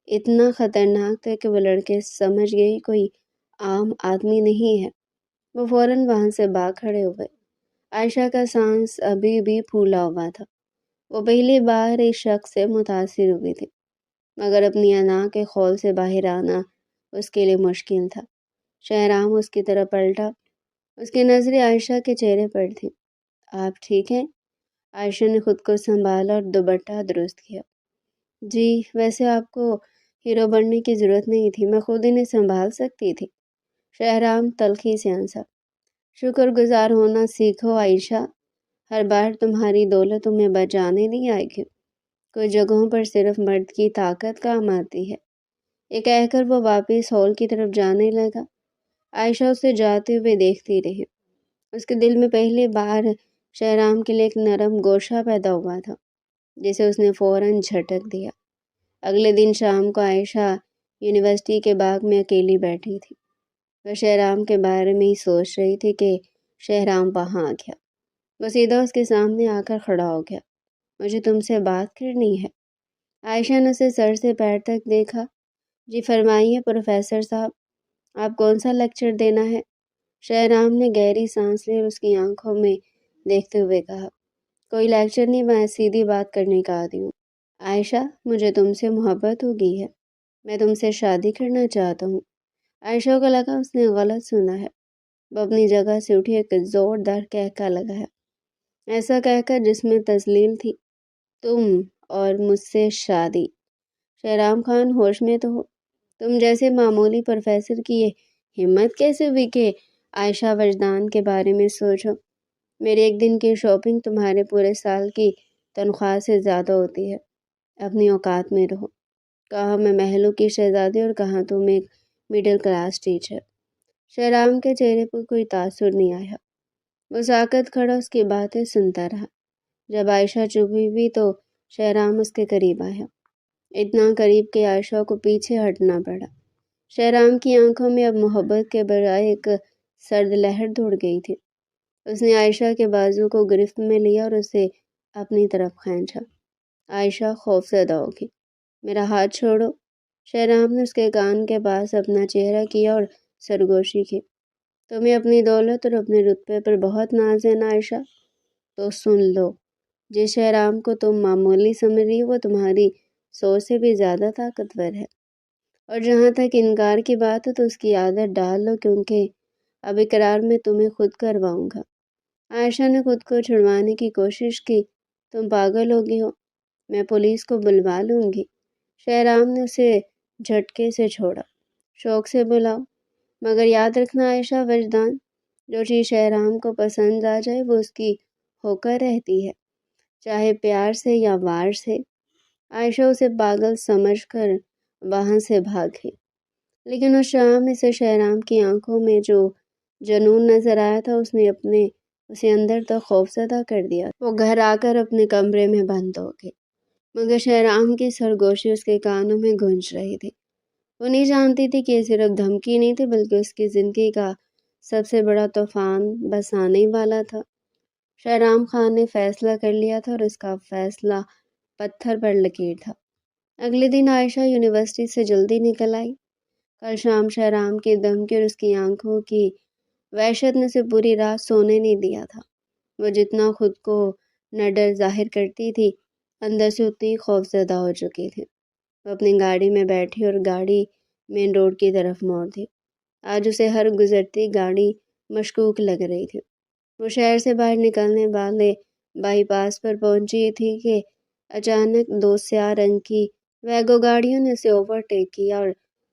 اتنا خطرناک تھا کہ وہ لڑکے سمجھ گئے کوئی عام آدمی نہیں ہے۔ وہ فوراً وہاں سے بھاگ کھڑے ہوئے۔ عائشہ کا سانس ابھی بھی پھولا ہوا تھا۔ وہ پہلی بار اس شخص سے متاثر ہوئی تھی، مگر اپنی انا کے خول سے باہر آنا اس کے لیے مشکل تھا۔ شہرام اس کی طرف پلٹا۔ اس کی نظریں عائشہ کے چہرے پر تھیں۔ آپ ٹھیک ہیں؟ عائشہ نے خود کو سنبھالا اور دوپٹہ درست کیا۔ جی، ویسے آپ کو ہیرو بننے کی ضرورت نہیں تھی، میں خود انہیں سنبھال سکتی تھی۔ شہرام تلخی سے ہنسا۔ شکر گزار ہونا سیکھو عائشہ، ہر بار تمہاری دولت تمہیں بچانے نہیں آئے گی، کچھ جگہوں پر صرف مرد کی طاقت کام آتی ہے۔ یہ کہہ کر وہ واپس ہال کی طرف جانے لگا۔ عائشہ اسے جاتے ہوئے دیکھتی رہی۔ اس کے دل میں پہلی بار شہرام کے لیے ایک نرم گوشہ پیدا ہوا تھا جسے اس نے فوراً جھٹک دیا۔ اگلے دن شام کو عائشہ یونیورسٹی کے باغ میں اکیلی بیٹھی تھی۔ وہ شہرام کے بارے میں ہی سوچ رہی تھی کہ شہرام وہاں آ گیا۔ وہ سیدھا اس کے سامنے آ کر کھڑا ہو گیا۔ مجھے تم سے بات کرنی ہے۔ عائشہ نے اسے سر سے پیر تک دیکھا۔ جی فرمائیے پروفیسر صاحب، آپ کون سا لیکچر دینا ہے؟ شہرام نے گہری سانس لی اور اس کی آنکھوں میں دیکھتے ہوئے کہا، کوئی لیکچر نہیں، میں سیدھی بات کرنے کا عادی ہوں۔ عائشہ، مجھے تم سے محبت ہو گئی ہے، میں تم سے شادی کرنا چاہتا ہوں۔ عائشہ کو لگا اس نے غلط سنا ہے۔ وہ اپنی جگہ سے اٹھی، ایک زوردار کہکا لگایا، ایسا کہہ کر جس میں تذلیل تھی، تم اور مجھ سے شادی؟ شہرام خان ہوش میں تو ہو؟ تم جیسے معمولی پروفیسر کی یہ ہمت کیسے ہوئی کہ عائشہ وجدان کے بارے میں سوچو؟ میرے ایک دن کی شاپنگ تمہارے پورے سال کی تنخواہ سے زیادہ ہوتی ہے۔ اپنی اوقات میں رہو۔ کہاں میں محلوں کی شہزادی اور کہاں تم ایک مڈل کلاس ٹیچر۔ شہرام کے چہرے پر کوئی تاثر نہیں آیا۔ وہ ساکت کھڑا اس کی باتیں سنتا رہا۔ جب عائشہ چپ ہوئی تو شہرام اس کے قریب آیا، اتنا قریب کہ عائشہ کو پیچھے ہٹنا پڑا۔ شہرام کی آنکھوں میں اب محبت کے بجائے ایک سرد لہر دوڑ گئی تھی۔ اس نے عائشہ کے بازو کو گرفت میں لیا اور اسے اپنی طرف کھینچا۔ عائشہ خوفزدہ ہوگی۔ میرا ہاتھ چھوڑو۔ شہرام نے اس کے کان کے پاس اپنا چہرہ کیا اور سرگوشی کی۔ تمہیں اپنی دولت اور اپنے رتبے پر بہت ناز ہے نا عائشہ؟ تو سن لو، جس شہرام کو تم معمولی سمجھ رہی ہو وہ تمہاری سوچ سے بھی زیادہ طاقتور ہے، اور جہاں تک انکار کی بات ہے تو اس کی عادت ڈال لو، کیونکہ اب اقرار میں تمہیں خود کرواؤں گا۔ عائشہ نے خود کو چھڑوانے کی کوشش کی۔ تم پاگل ہو گئی ہو، میں پولیس کو بلوا لوں گی۔ شہرام نے اسے جھٹکے سے چھوڑا۔ شوق سے بلاؤ، مگر یاد رکھنا عائشہ وجدان، جو چیز شہرام کو پسند آ جائے وہ اس کی ہو کر رہتی ہے، چاہے پیار سے یا وار سے۔ عائشہ اسے پاگل سمجھ کر وہاں سے بھاگی، لیکن اس شام اسے شہرام کی آنکھوں میں جو جنون نظر آیا تھا اسے اندر تک خوفزدہ کر دیا۔ وہ گھر آ کر اپنے کمرے میں بند ہو گئی، مگر شہرام کی سرگوشی اس کے کانوں میں گونج رہی تھی۔ وہ نہیں جانتی تھی کہ یہ صرف دھمکی نہیں تھی، بلکہ اس کی زندگی کا سب سے بڑا طوفان بس آنے ہی والا تھا۔ شہرام خان نے فیصلہ کر لیا تھا اور اس کا فیصلہ پتھر پر لکیر تھا۔ اگلے دن عائشہ یونیورسٹی سے جلدی نکل آئی۔ کل شام شہرام کی دھمکی اور اس کی آنکھوں کی وحشت نے اسے پوری رات سونے نہیں دیا تھا۔ وہ جتنا خود کو نہ ڈر ظاہر کرتی تھی، اندر سے اتنی خوفزدہ ہو چکی تھی۔ وہ اپنی گاڑی میں بیٹھی اور گاڑی مین روڈ کی طرف موڑ دی۔ آج اسے ہر گزرتی گاڑی مشکوک لگ رہی تھی۔ وہ شہر سے باہر نکلنے والے بائی پاس پر پہنچی تھی کہ اچانک دو سیاہ رنگ کی ویگو گاڑیوں نے اسے اوورٹیک کیا اور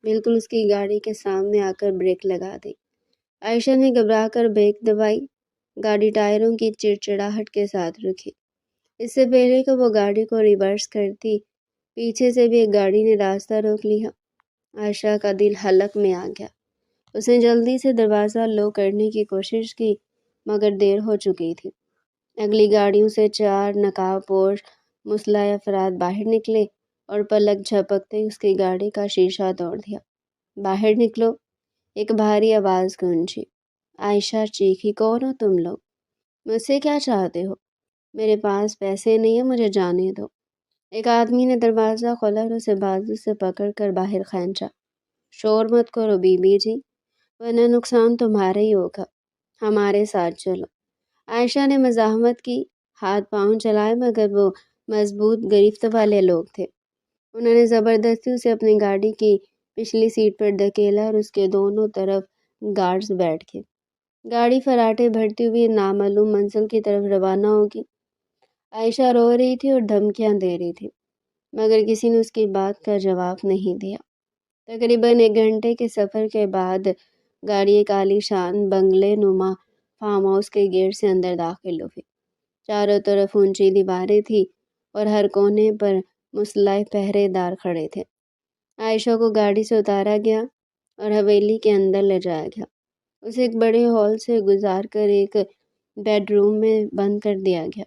بالکل اس کی گاڑی کے سامنے آ کر بریک لگا دی۔ عائشہ نے گھبرا کر بریک دبائی۔ گاڑی ٹائروں کی چڑچڑاہٹ کے ساتھ رکی۔ اس سے پہلے کہ وہ گاڑی کو ریورس کرتی، پیچھے سے بھی ایک گاڑی نے راستہ روک لیا۔ عائشہ کا دل حلق میں آ گیا۔ اس نے جلدی سے دروازہ لو کرنے کی کوشش کی، مگر دیر ہو چکی تھی۔ اگلی گاڑیوں سے 4 نقاب پوش مسلح افراد باہر نکلے اور پلک جھپکتے ہی اس کی گاڑی کا شیشہ توڑ دیا۔ باہر نکلو، ایک بھاری آواز گونجی۔ عائشہ چیخی، کون ہو تم لوگ؟ مجھ سے کیا چاہتے ہو؟ میرے پاس پیسے نہیں ہیں، مجھے جانے دو۔ ایک آدمی نے دروازہ کھولا اور اسے بازو سے پکڑ کر باہر کھینچا۔ شور مت کرو بی بی جی، ورنہ نقصان تمہارا ہی ہوگا، ہمارے ساتھ چلو۔ عائشہ نے مزاحمت کی، ہاتھ پاؤں چلائے، مگر وہ مضبوط گرفت والے لوگ تھے۔ انہوں نے زبردستی اسے اپنی گاڑی کی پچھلی سیٹ پر دھکیلا اور اس کے دونوں طرف گارڈز بیٹھ گئے۔ گاڑی فراٹے بھرتی ہوئی نامعلوم منزل کی طرف روانہ ہوگی۔ عائشہ رو رہی تھی اور دھمکیاں دے رہی تھی، مگر کسی نے اس کی بات کا جواب نہیں دیا۔ تقریباً 1 گھنٹے کے سفر کے بعد گاڑی ایک عالی شان بنگلے نما فارم ہاؤس کے گیٹ سے اندر داخل ہوئی۔ چاروں طرف اونچی دیواریں تھیں اور ہر کونے پر مسلح پہرے دار کھڑے تھے۔ عائشہ کو گاڑی سے اتارا گیا اور حویلی کے اندر لے جایا گیا۔ اسے ایک بڑے ہال سے گزار کر ایک بیڈ روم میں بند کر دیا گیا۔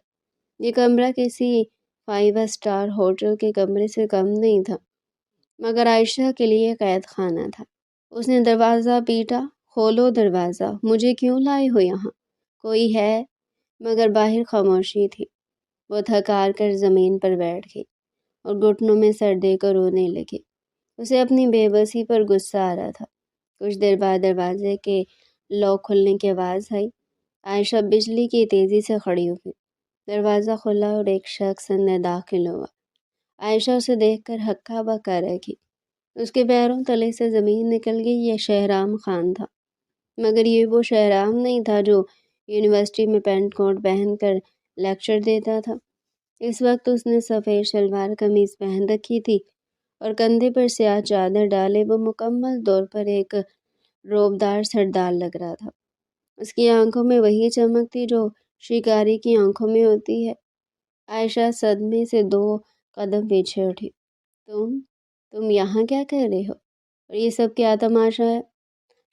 یہ کمرہ کسی 5 اسٹار ہوٹل کے کمرے سے کم نہیں تھا، مگر عائشہ کے لیے قید خانہ تھا۔ اس نے دروازہ پیٹا، کھولو دروازہ، مجھے کیوں لائے ہو یہاں؟ کوئی ہے؟ مگر باہر خاموشی تھی۔ وہ تھک ہار کر زمین پر بیٹھ گئی اور گھٹنوں میں سر دے کر رونے لگی۔ اسے اپنی بے بسی پر غصہ آ رہا تھا۔ کچھ دیر بعد دروازے کے لاک کھلنے کی آواز آئی۔ عائشہ بجلی کی تیزی سے کھڑی ہوئی۔ دروازہ کھلا اور ایک شخص اندر داخل ہوا۔ عائشہ اسے دیکھ کر ہکا بکا رہ گئی۔ اس کے پیروں تلے سے زمین نکل گئی۔ یہ شہرام خان تھا، مگر یہ وہ شہرام نہیں تھا جو یونیورسٹی میں پینٹ کوٹ پہن کر لیکچر دیتا تھا۔ اس وقت اس نے سفید شلوار قمیض پہن رکھی تھی اور کندھے پر سیاہ چادر ڈالے وہ مکمل طور پر ایک روبدار سردار لگ رہا تھا۔ اس کی آنکھوں میں وہی چمک تھی جو شکاری کی آنکھوں میں ہوتی ہے۔ عائشہ صدمے سے 2 قدم پیچھے اٹھی۔ تم یہاں کیا کر رہے ہو؟ اور یہ سب کیا تماشا ہے؟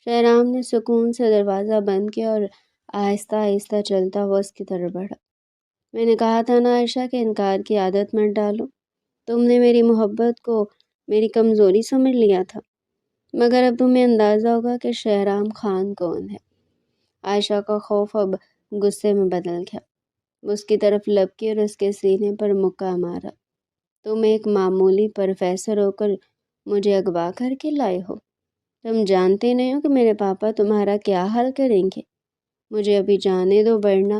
شہرام نے سکون سے دروازہ بند کیا اور آہستہ آہستہ چلتا ہوا اس کی طرف بڑھا۔ میں نے کہا تھا نا عائشہ کہ انکار کی عادت مت ڈالو۔ تم نے میری محبت کو میری کمزوری سمجھ لیا تھا، مگر اب تمہیں اندازہ ہوگا کہ شہرام خان کون ہے۔ عائشہ کا خوف اب غصے میں بدل گیا۔ وہ اس کی طرف لپکی اور اس کے سینے پر مکہ مارا۔ تم ایک معمولی پروفیسر ہو کر مجھے اغوا کر کے لائے ہو؟ تم جانتے نہیں ہو کہ میرے پاپا تمہارا کیا حال کریں گے؟ مجھے ابھی جانے دو ورنہ…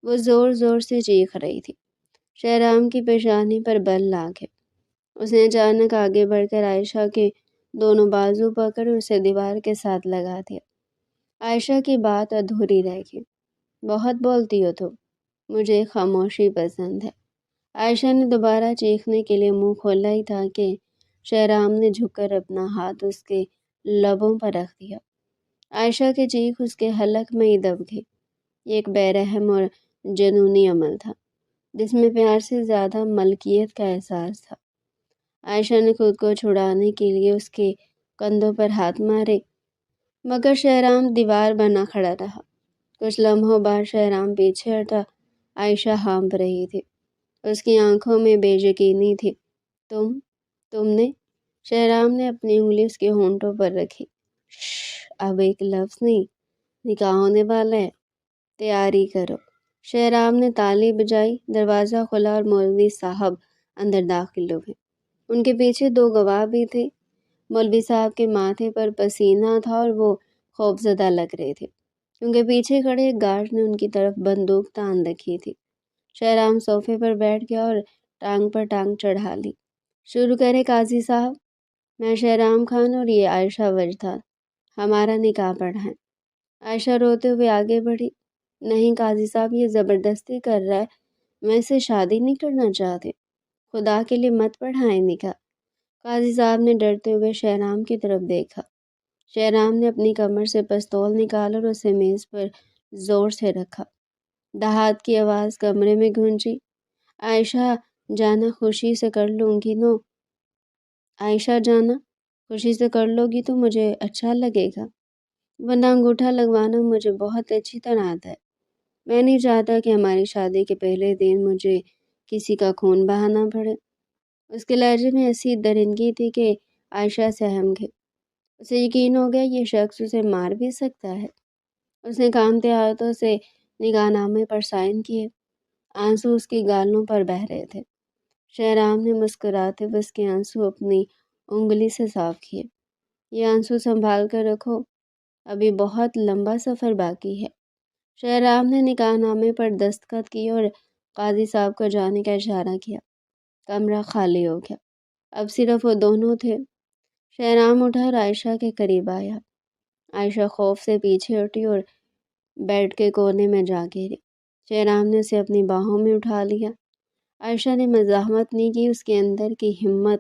وہ زور زور سے چیخ رہی تھی۔ شہرام کی پیشانی پر بل آ گئے۔ اس نے اچانک آگے بڑھ کر عائشہ کے دونوں بازو پکڑ اسے دیوار کے ساتھ لگا دیا۔ عائشہ کی بات ادھوری رہ گئی۔ بہت بولتی ہو تم، مجھے خاموشی پسند ہے۔ عائشہ نے دوبارہ چیخنے کے لیے منہ کھولا ہی تھا کہ شہرام نے جھک کر اپنا ہاتھ اس کے لبوں پر رکھ دیا۔ عائشہ کے چیخ اس کے حلق میں ہی دب گئی۔ یہ ایک بے رحم اور جنونی عمل تھا جس میں پیار سے زیادہ ملکیت کا احساس تھا۔ عائشہ نے خود کو چھڑانے کے لیے اس کے کندھوں پر ہاتھ مارے، مگر شہرام دیوار بنا کھڑا رہا۔ کچھ لمحوں بعد شہرام پیچھے ہٹا۔ عائشہ ہانپ رہی تھی، اس کی آنکھوں میں بے یقینی تھی۔ تم نے؟ شہرام نے اپنی انگلی اس کے ہونٹوں پر رکھی۔ شش، اب ایک لفظ نہیں، نکاح ہونے والا ہے، تیاری کرو۔ شہرام نے تالی بجائی، دروازہ کھلا اور مولوی صاحب اندر داخل ہوئے۔ ان کے پیچھے دو گواہ بھی تھے۔ مولوی صاحب کے ماتھے پر پسینہ تھا اور وہ خوفزدہ لگ رہے تھے کیونکہ پیچھے کھڑے ایک گارڈ نے ان کی طرف بندوق تان رکھی تھی۔ شہرام صوفے پر بیٹھ گیا اور ٹانگ پر ٹانگ چڑھا لی۔ شروع کرے قاضی صاحب، میں شہرام خان اور یہ عائشہ وجدان، ہمارا نکاح پڑھا ہے۔ عائشہ روتے ہوئے آگے بڑھی۔ نہیں قاضی صاحب، یہ زبردستی کر رہا ہے، میں اسے شادی نہیں کرنا چاہتے، خدا کے لیے مت پڑھائیں نکاح۔ قاضی صاحب نے ڈرتے ہوئے شہرام کی طرف دیکھا۔ شہرام نے اپنی کمر سے پستول نکالا اور اسے میز پر زور سے رکھا۔ دہات کی آواز کمرے میں گونجی۔ عائشہ جانا خوشی سے کر لوں گی نو عائشہ جانا خوشی سے کر لو گی تو مجھے اچھا لگے گا، ورنہ انگوٹھا لگوانا مجھے بہت اچھی طرح آتا ہے۔ میں نہیں چاہتا کہ ہماری شادی کے پہلے دن مجھے کسی کا خون بہانا پڑے۔ اس کے لہجے میں ایسی درندگی تھی کہ عائشہ سہم گئی۔ اسے یقین ہو گیا یہ شخص اسے مار بھی سکتا ہے۔ اس نے کانپتے ہاتھوں سے نکاح نامے پر سائن کیے۔ آنسو اس کی گالوں پر بہہ رہے تھے۔ شہرام نے مسکراتے ہوئے اس کے آنسو اپنی انگلی سے صاف کیے۔ یہ آنسو سنبھال کر رکھو، ابھی بہت لمبا سفر باقی ہے۔ شہرام نے نکاح نامے پر دستخط کیے اور قاضی صاحب کو جانے کا اشارہ کیا۔ کمرہ خالی ہو گیا، اب صرف وہ دونوں تھے۔ شہرام اٹھا اور عائشہ کے قریب آیا۔ عائشہ خوف سے پیچھے ہٹی اور بیڈ کے کونے میں جا گری۔ شہرام نے اسے اپنی باہوں میں اٹھا لیا۔ عائشہ نے مزاحمت نہیں کی، اس کے اندر کی ہمت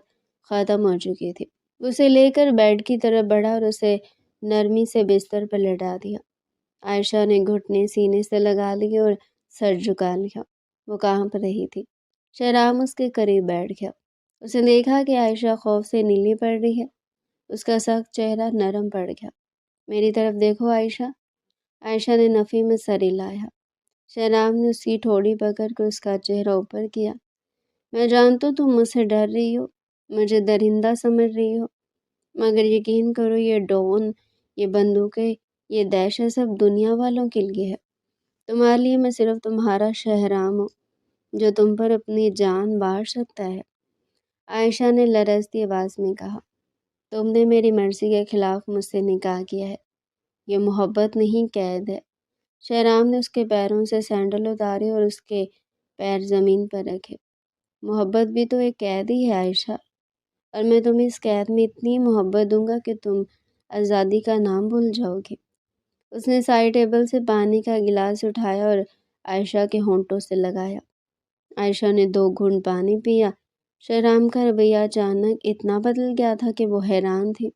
ختم ہو چکی تھی۔ اسے لے کر بیڈ کی طرف بڑھا اور اسے نرمی سے بستر پر لٹا دیا۔ عائشہ نے گھٹنے سینے سے لگا لیے اور سر جھکا لیا، وہ کانپ رہی تھی۔ شہرام اس کے قریب بیٹھ گیا۔ اس نے دیکھا کہ عائشہ خوف سے نیلی پڑ رہی ہے۔ اس کا سخت چہرہ نرم پڑ گیا۔ میری طرف دیکھو عائشہ۔ عائشہ نے نفی میں سر ہلایا۔ شہرام نے اس کی ٹھوڑی پکڑ کر اس کا چہرہ اوپر کیا۔ میں جانتا ہوں تم مجھ سے ڈر رہی ہو، مجھے درندہ سمجھ رہی ہو، مگر یقین کرو یہ ڈرون، یہ بندوقیں، یہ دہشت سب دنیا والوں کے لیے ہے۔ تمہارے لیے میں صرف تمہارا شہرام ہوں جو تم پر اپنی جان بار سکتا ہے۔ عائشہ نے لرزتی آواز میں کہا، تم نے میری مرضی کے خلاف مجھ سے نکاح کیا ہے، یہ محبت نہیں قید ہے۔ شہرام نے اس کے پیروں سے سینڈل اتارے اور اس کے پیر زمین پر رکھے۔ محبت بھی تو ایک قید ہی ہے عائشہ، اور میں تمہیں اس قید میں اتنی محبت دوں گا کہ تم آزادی کا نام بھول جاؤ گی۔ اس نے سائڈ ٹیبل سے پانی کا گلاس اٹھایا اور عائشہ کے ہونٹوں سے لگایا۔ عائشہ نے 2 گھونٹ پانی پیا۔ شہرام کا رویہ اچانک اتنا بدل گیا تھا کہ وہ حیران تھی۔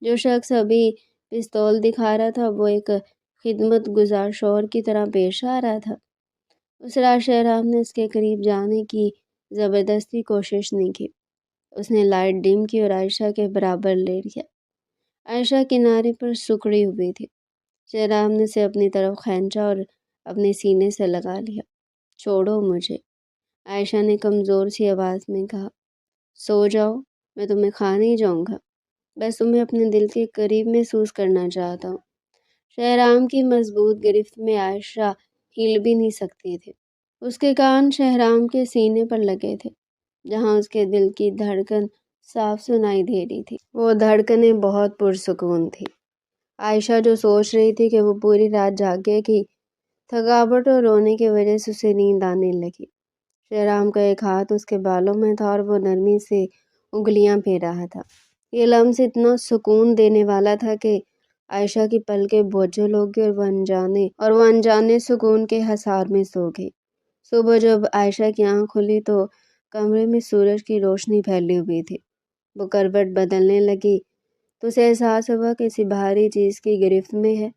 جو شخص ابھی پستول دکھا رہا تھا وہ ایک خدمت گزار شوہر کی طرح پیش آ رہا تھا۔ اس رات شہرام نے اس کے قریب جانے کی زبردستی کوشش نہیں کی۔ اس نے لائٹ ڈم کی اور عائشہ کے برابر لیٹ گیا۔ عائشہ کنارے پر سکڑی ہوئی تھی۔ شہرام نے اسے اپنی طرف کھینچا اور اپنے سینے سے لگا لیا۔ چھوڑو مجھے، عائشہ نے کمزور سی آواز میں کہا۔ سو جاؤ، میں تمہیں کھا نہیں جاؤں گا، بس تمہیں اپنے دل کے قریب محسوس کرنا چاہتا ہوں۔ شہرام کی مضبوط گرفت میں عائشہ ہل بھی نہیں سکتی تھی۔ اس کے کان شہرام کے سینے پر لگے تھے جہاں اس کے دل کی دھڑکن صاف سنائی دے رہی تھی۔ وہ دھڑکنیں بہت پرسکون تھی۔ عائشہ جو سوچ رہی تھی کہ وہ پوری رات جاگے گی، تھکاوٹ اور رونے کی وجہ سے اسے نیند آنے لگی۔ شہرام کا ایک ہاتھ اس کے بالوں میں تھا اور وہ نرمی سے انگلیاں پھیر رہا تھا۔ یہ لمس اتنا سکون دینے والا تھا کہ عائشہ کی پلکیں بوجھل ہو گئی اور وہ انجانے سکون کے حصار میں سو گئی۔ صبح جب عائشہ کی آنکھ کھلی تو کمرے میں سورج کی روشنی پھیلی ہوئی تھی۔ وہ کروٹ بدلنے لگی تو اسے احساس ہوا کسی بھاری چیز کی گرفت میں ہے۔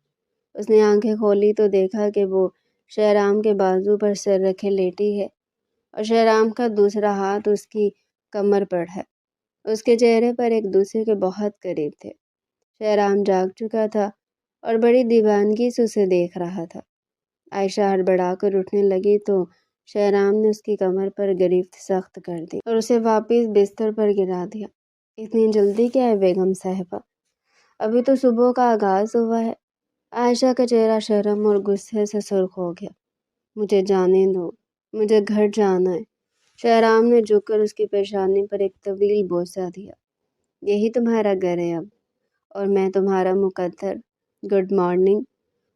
اس نے آنکھیں کھولی تو دیکھا کہ وہ شہرام کے بازو پر سر رکھے لیٹی ہے اور شہرام کا دوسرا ہاتھ اس کی کمر پر ہے۔ اس کے چہرے پر ایک دوسرے کے بہت قریب تھے۔ شہرام جاگ چکا تھا اور بڑی دیوانگی سے اسے دیکھ رہا تھا۔ عائشہ ہڑبڑا کر اٹھنے لگی تو شہرام نے اس کی کمر پر گرفت سخت کر دی اور اسے واپس بستر پر گرا دیا۔ اتنی جلدی کیا ہے بیگم صاحبہ؟ ابھی تو صبح کا آغاز ہوا ہے۔ عائشہ کا چہرہ شرم اور غصے سے سرخ ہو گیا۔ مجھے جانے دو، مجھے گھر جانا ہے۔ شہرام نے جھک کر اس کی پیشانی پر ایک طویل بوسہ دیا۔ یہی تمہارا گھر ہے اب، اور میں تمہارا مقدر۔ Good morning.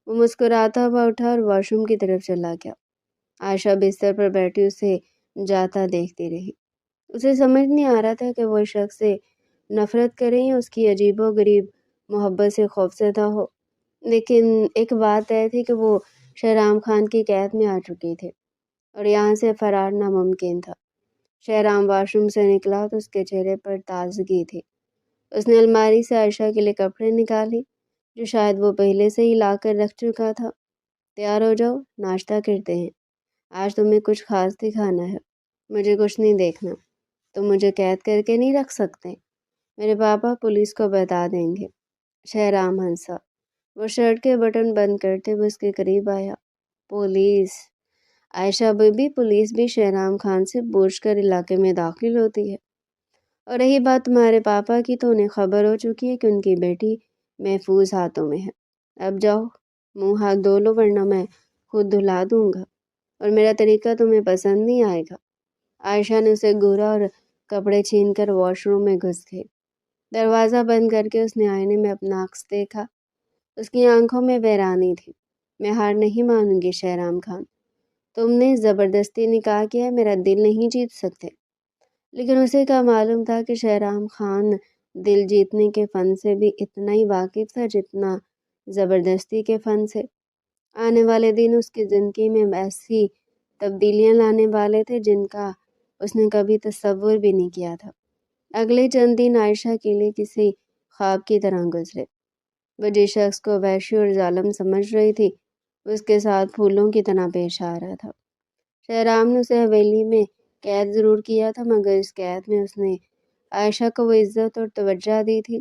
وہ مسکراتا ہوا اٹھا اور واش روم کی طرف چلا گیا۔ عائشہ بستر پر بیٹھی اسے جاتا دیکھتی رہی۔ اسے سمجھ نہیں آ رہا تھا کہ وہ اس شخص سے نفرت کرے یا اس کی عجیب و غریب محبت سے خوفزدہ ہو، لیکن ایک بات طے تھی کہ وہ شہرام خان کی قید میں آ چکی تھے اور یہاں سے فرار ناممکن تھا۔ شہرام واش روم سے نکلا تو اس کے چہرے پر تازگی تھی۔ اس نے الماری سے عائشہ کے لیے کپڑے نکالے جو شاید وہ پہلے سے ہی لا کر رکھ چکا تھا۔ تیار ہو جاؤ، ناشتہ کرتے ہیں۔ آج تمہیں کچھ خاص دکھانا ہے۔ مجھے کچھ نہیں دیکھنا۔ تم مجھے قید کر کے نہیں رکھ سکتے۔ میرے پاپا پولیس کو بتا دیں گے۔ شہرام ہنسا۔ وہ شرٹ کے بٹن بند کرتے ہوئے اس کے قریب آیا۔ پولیس؟ عائشہ بی پولیس بھی شہرام خان سے پوچھ کر علاقے میں داخل ہوتی ہے۔ اور رہی بات تمہارے پاپا کی تو انہیں خبر ہو چکی ہے کہ ان کی بیٹی محفوظ ہاتھوں میں ہے۔ اب جاؤ، منہ ہاتھ دھو لو ورنہ میں خود دھلا دوں گا اور میرا طریقہ تمہیں پسند نہیں آئے گا۔ عائشہ نے اسے گھورا اور کپڑے چھین کر واش روم میں گھس گئی۔ دروازہ بند کر کے اس نے آئینے میں اپنا عکس دیکھا۔ اس کی آنکھوں میں ویرانی تھی۔ میں ہار نہیں مانوں گی شہرام خان۔ تم نے زبردستی نکاح کیا ہے، میرا دل نہیں جیت سکتے۔ لیکن اسے کیا معلوم تھا کہ شہرام خان دل جیتنے کے فن سے بھی اتنا ہی واقف تھا جتنا زبردستی کے فن سے۔ آنے والے دن اس کی زندگی میں ایسی تبدیلیاں لانے والے تھے جن کا اس نے کبھی تصور بھی نہیں کیا تھا۔ اگلے چند دن عائشہ کے لیے کسی خواب کی طرح گزرے۔ وہ جس شخص کو وحشی اور ظالم سمجھ رہی تھی اس کے ساتھ پھولوں کی طرح پیش آ رہا تھا۔ شہرام نے اسے حویلی میں قید ضرور کیا تھا، مگر اس قید میں اس نے عائشہ کو وہ عزت اور توجہ دی تھی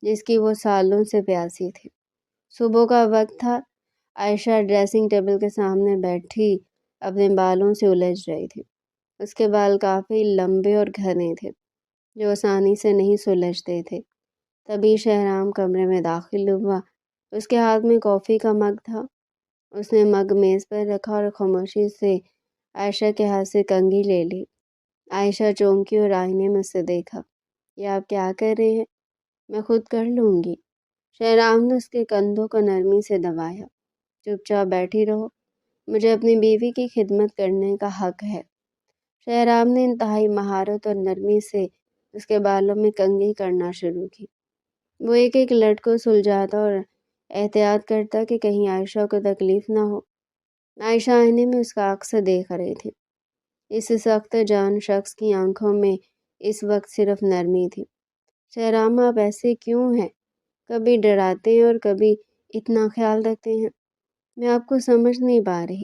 جس کی وہ سالوں سے پیاسی تھی۔ صبح کا وقت تھا۔ عائشہ ڈریسنگ ٹیبل کے سامنے بیٹھی اپنے بالوں سے الجھ رہی تھی۔ اس کے بال کافی لمبے اور گھنے تھے جو آسانی سے نہیں سلجھتے تھے۔ تبھی شہرام کمرے میں داخل ہوا۔ اس کے ہاتھ میں کافی کا مگ تھا۔ اس نے مگ میز پر رکھا اور خاموشی سے عائشہ کے ہاتھ سے کنگھی لے لی۔ عائشہ چونکی اور آئینے میں اسے دیکھا۔ یہ آپ کیا کر رہے ہیں؟ میں خود کر لوں گی۔ شہرام نے اس کے کندھوں کو نرمی سے دبایا۔ چپ چاپ بیٹھی رہو، مجھے اپنی بیوی کی خدمت کرنے کا حق ہے۔ شہرام نے انتہائی مہارت اور نرمی سے اس کے بالوں میں کنگھی کرنا شروع کی۔ وہ ایک ایک لٹ کو سلجھاتا اور احتیاط کرتا کہ کہیں عائشہ کو تکلیف نہ ہو۔ عائشہ آئینے میں اس کا عکس دیکھ رہی تھی۔ اس سخت جان شخص کی آنکھوں میں اس وقت صرف نرمی تھی۔ شہرام، آپ ایسے کیوں ہیں؟ کبھی ڈراتے ہیں اور کبھی اتنا خیال رکھتے ہیں۔ میں آپ کو سمجھ نہیں پا رہی۔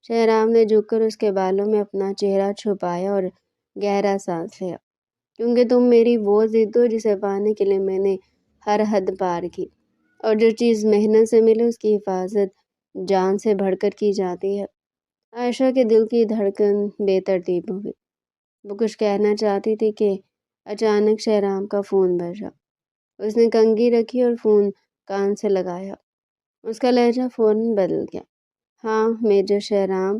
شہرام نے جھک کر اس کے بالوں میں اپنا چہرہ چھپایا اور گہرا سانس لیا۔ کیونکہ تم میری وہ ضد ہو جسے پانے کے لیے میں نے ہر حد پار کی، اور جو چیز محنت سے ملے اس کی حفاظت جان سے بڑھ کر کی جاتی ہے۔ عائشہ کے دل کی دھڑکن بے ترتیب ہوئی۔ وہ کچھ کہنا چاہتی تھی کہ اچانک شہرام کا فون بجا۔ اس نے کنگھی رکھی اور فون کان سے لگایا۔ اس کا لہجہ فوراً بدل گیا۔ ہاں میجر شہرام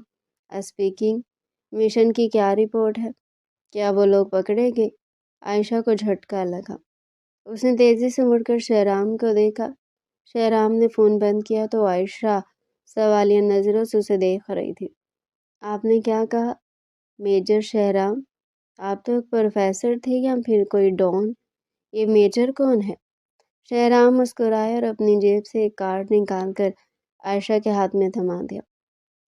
اسپیکنگ۔ مشن کی کیا رپورٹ ہے؟ کیا وہ لوگ پکڑے گئے؟ عائشہ کو جھٹکا لگا۔ اس نے تیزی سے مڑ کر شہرام کو دیکھا۔ شہرام نے فون بند کیا تو عائشہ سوالیہ نظروں سے اسے دیکھ رہی تھی۔ آپ نے کیا کہا؟ میجر شہرام؟ آپ تو ایک پروفیسر تھے یا پھر کوئی ڈان؟ یہ میجر کون ہے؟ شہرام مسکرایا اور اپنی جیب سے ایک کارڈ نکال کر عائشہ کے ہاتھ میں تھما دیا۔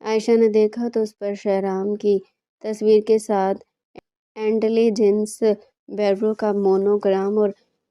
عائشہ نے دیکھا تو اس پر شہرام کی تصویر کے ساتھ انٹیلیجنس بیورو کا مونوگرام اور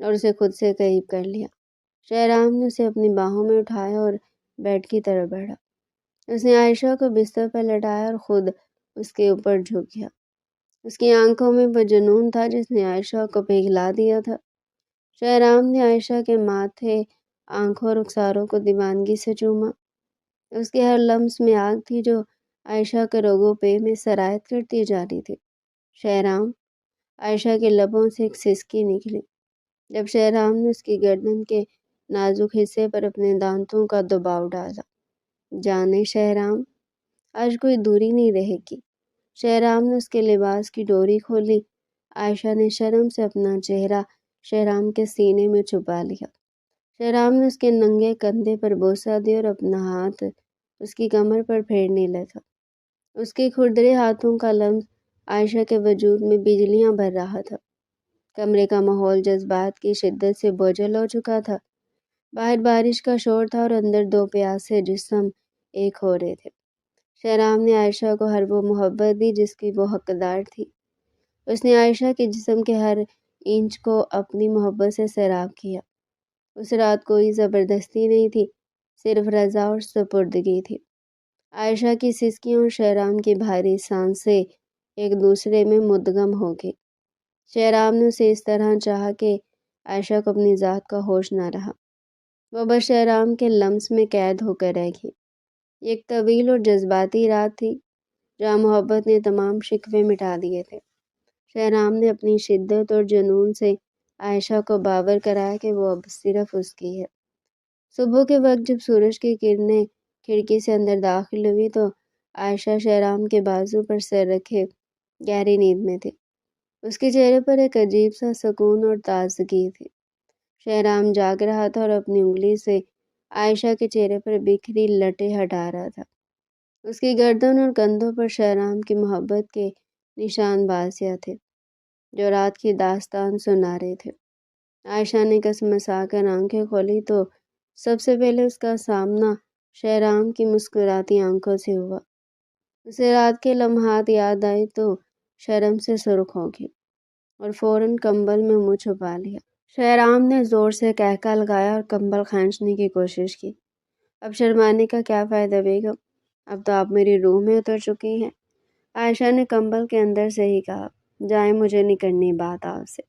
اور اسے خود سے قریب کر لیا۔ شہرام نے اسے اپنی باہوں میں اٹھایا اور بیڈ کی طرف بڑھا۔ اس نے عائشہ کو بستر پر لٹایا اور خود اس کے اوپر جھک گیا۔ اس کی آنکھوں میں وہ جنون تھا جس نے عائشہ کو پگھلا دیا تھا۔ شہرام نے عائشہ کے ماتھے، آنکھوں اور رخساروں کو دیوانگی سے چوما۔ اس کے ہر لمس میں آگ تھی جو عائشہ کے رگوں پہ میں سرایت کرتی جا رہی تھی۔ شہرام، عائشہ کے لبوں سے ایک سسکی نکلی جب شہرام نے اس کی گردن کے نازک حصے پر اپنے دانتوں کا دباؤ ڈالا۔ جانے شہرام، آج کوئی دوری نہیں رہے گی۔ شہرام نے اس کے لباس کی ڈوری کھولی۔ عائشہ نے شرم سے اپنا چہرہ شہرام کے سینے میں چھپا لیا۔ شہرام نے اس کے ننگے کندھے پر بوسہ دیا اور اپنا ہاتھ اس کی کمر پر پھیرنے لگا۔ اس کے کھردرے ہاتھوں کا لمس عائشہ کے وجود میں بجلیاں بھر رہا تھا۔ کمرے کا ماحول جذبات کی شدت سے بوجھل ہو چکا تھا۔ باہر بارش کا شور تھا اور اندر دو پیاسے جسم ایک ہو رہے تھے۔ شہرام نے عائشہ کو ہر وہ محبت دی جس کی وہ حقدار تھی۔ اس نے عائشہ کے جسم کے ہر انچ کو اپنی محبت سے سیراب کیا۔ اس رات کوئی زبردستی نہیں تھی، صرف رضا اور سپردگی تھی۔ عائشہ کی سسکیوں اور شہرام کی بھاری سانسیں ایک دوسرے میں مدغم ہو گئی۔ شہرام نے اسے اس طرح چاہا کہ عائشہ کو اپنی ذات کا ہوش نہ رہا۔ وہ بس شہرام کے لمس میں قید ہو کر رہ گئی۔ ایک طویل اور جذباتی رات تھی جہاں محبت نے تمام شکوے مٹا دیے تھے۔ شہرام نے اپنی شدت اور جنون سے عائشہ کو باور کرایا کہ وہ اب صرف اس کی ہے۔ صبح کے وقت جب سورج کی کرنیں کھڑکی سے اندر داخل ہوئی تو عائشہ شہرام کے بازو پر سر رکھے گہری نیند میں تھی۔ اس کے چہرے پر ایک عجیب سا سکون اور تازگی تھی۔ شہرام جاگ رہا تھا اور اپنی انگلی سے عائشہ کے چہرے پر بکھری لٹیں ہٹا رہا تھا۔ اس کی گردن اور کندھوں پر شہرام کی محبت کے نشان بازیاں تھے جو رات کی داستان سنا رہے تھے۔ عائشہ نے کسمسا کر آنکھیں کھولی تو سب سے پہلے اس کا سامنا شہرام کی مسکراتی آنکھوں سے ہوا۔ اسے رات کے لمحات یاد آئے تو شرم سے سرخ ہو گئی اور فوراً کمبل میں منہ چھپا لیا۔ شہرام نے زور سے قہقہ لگایا اور کمبل کھینچنے کی کوشش کی۔ اب شرمانے کا کیا فائدہ بیگم، اب تو آپ میری روح میں اتر چکی ہیں۔ عائشہ نے کمبل کے اندر سے ہی کہا، جائیں، مجھے نہیں کرنی بات آپ سے۔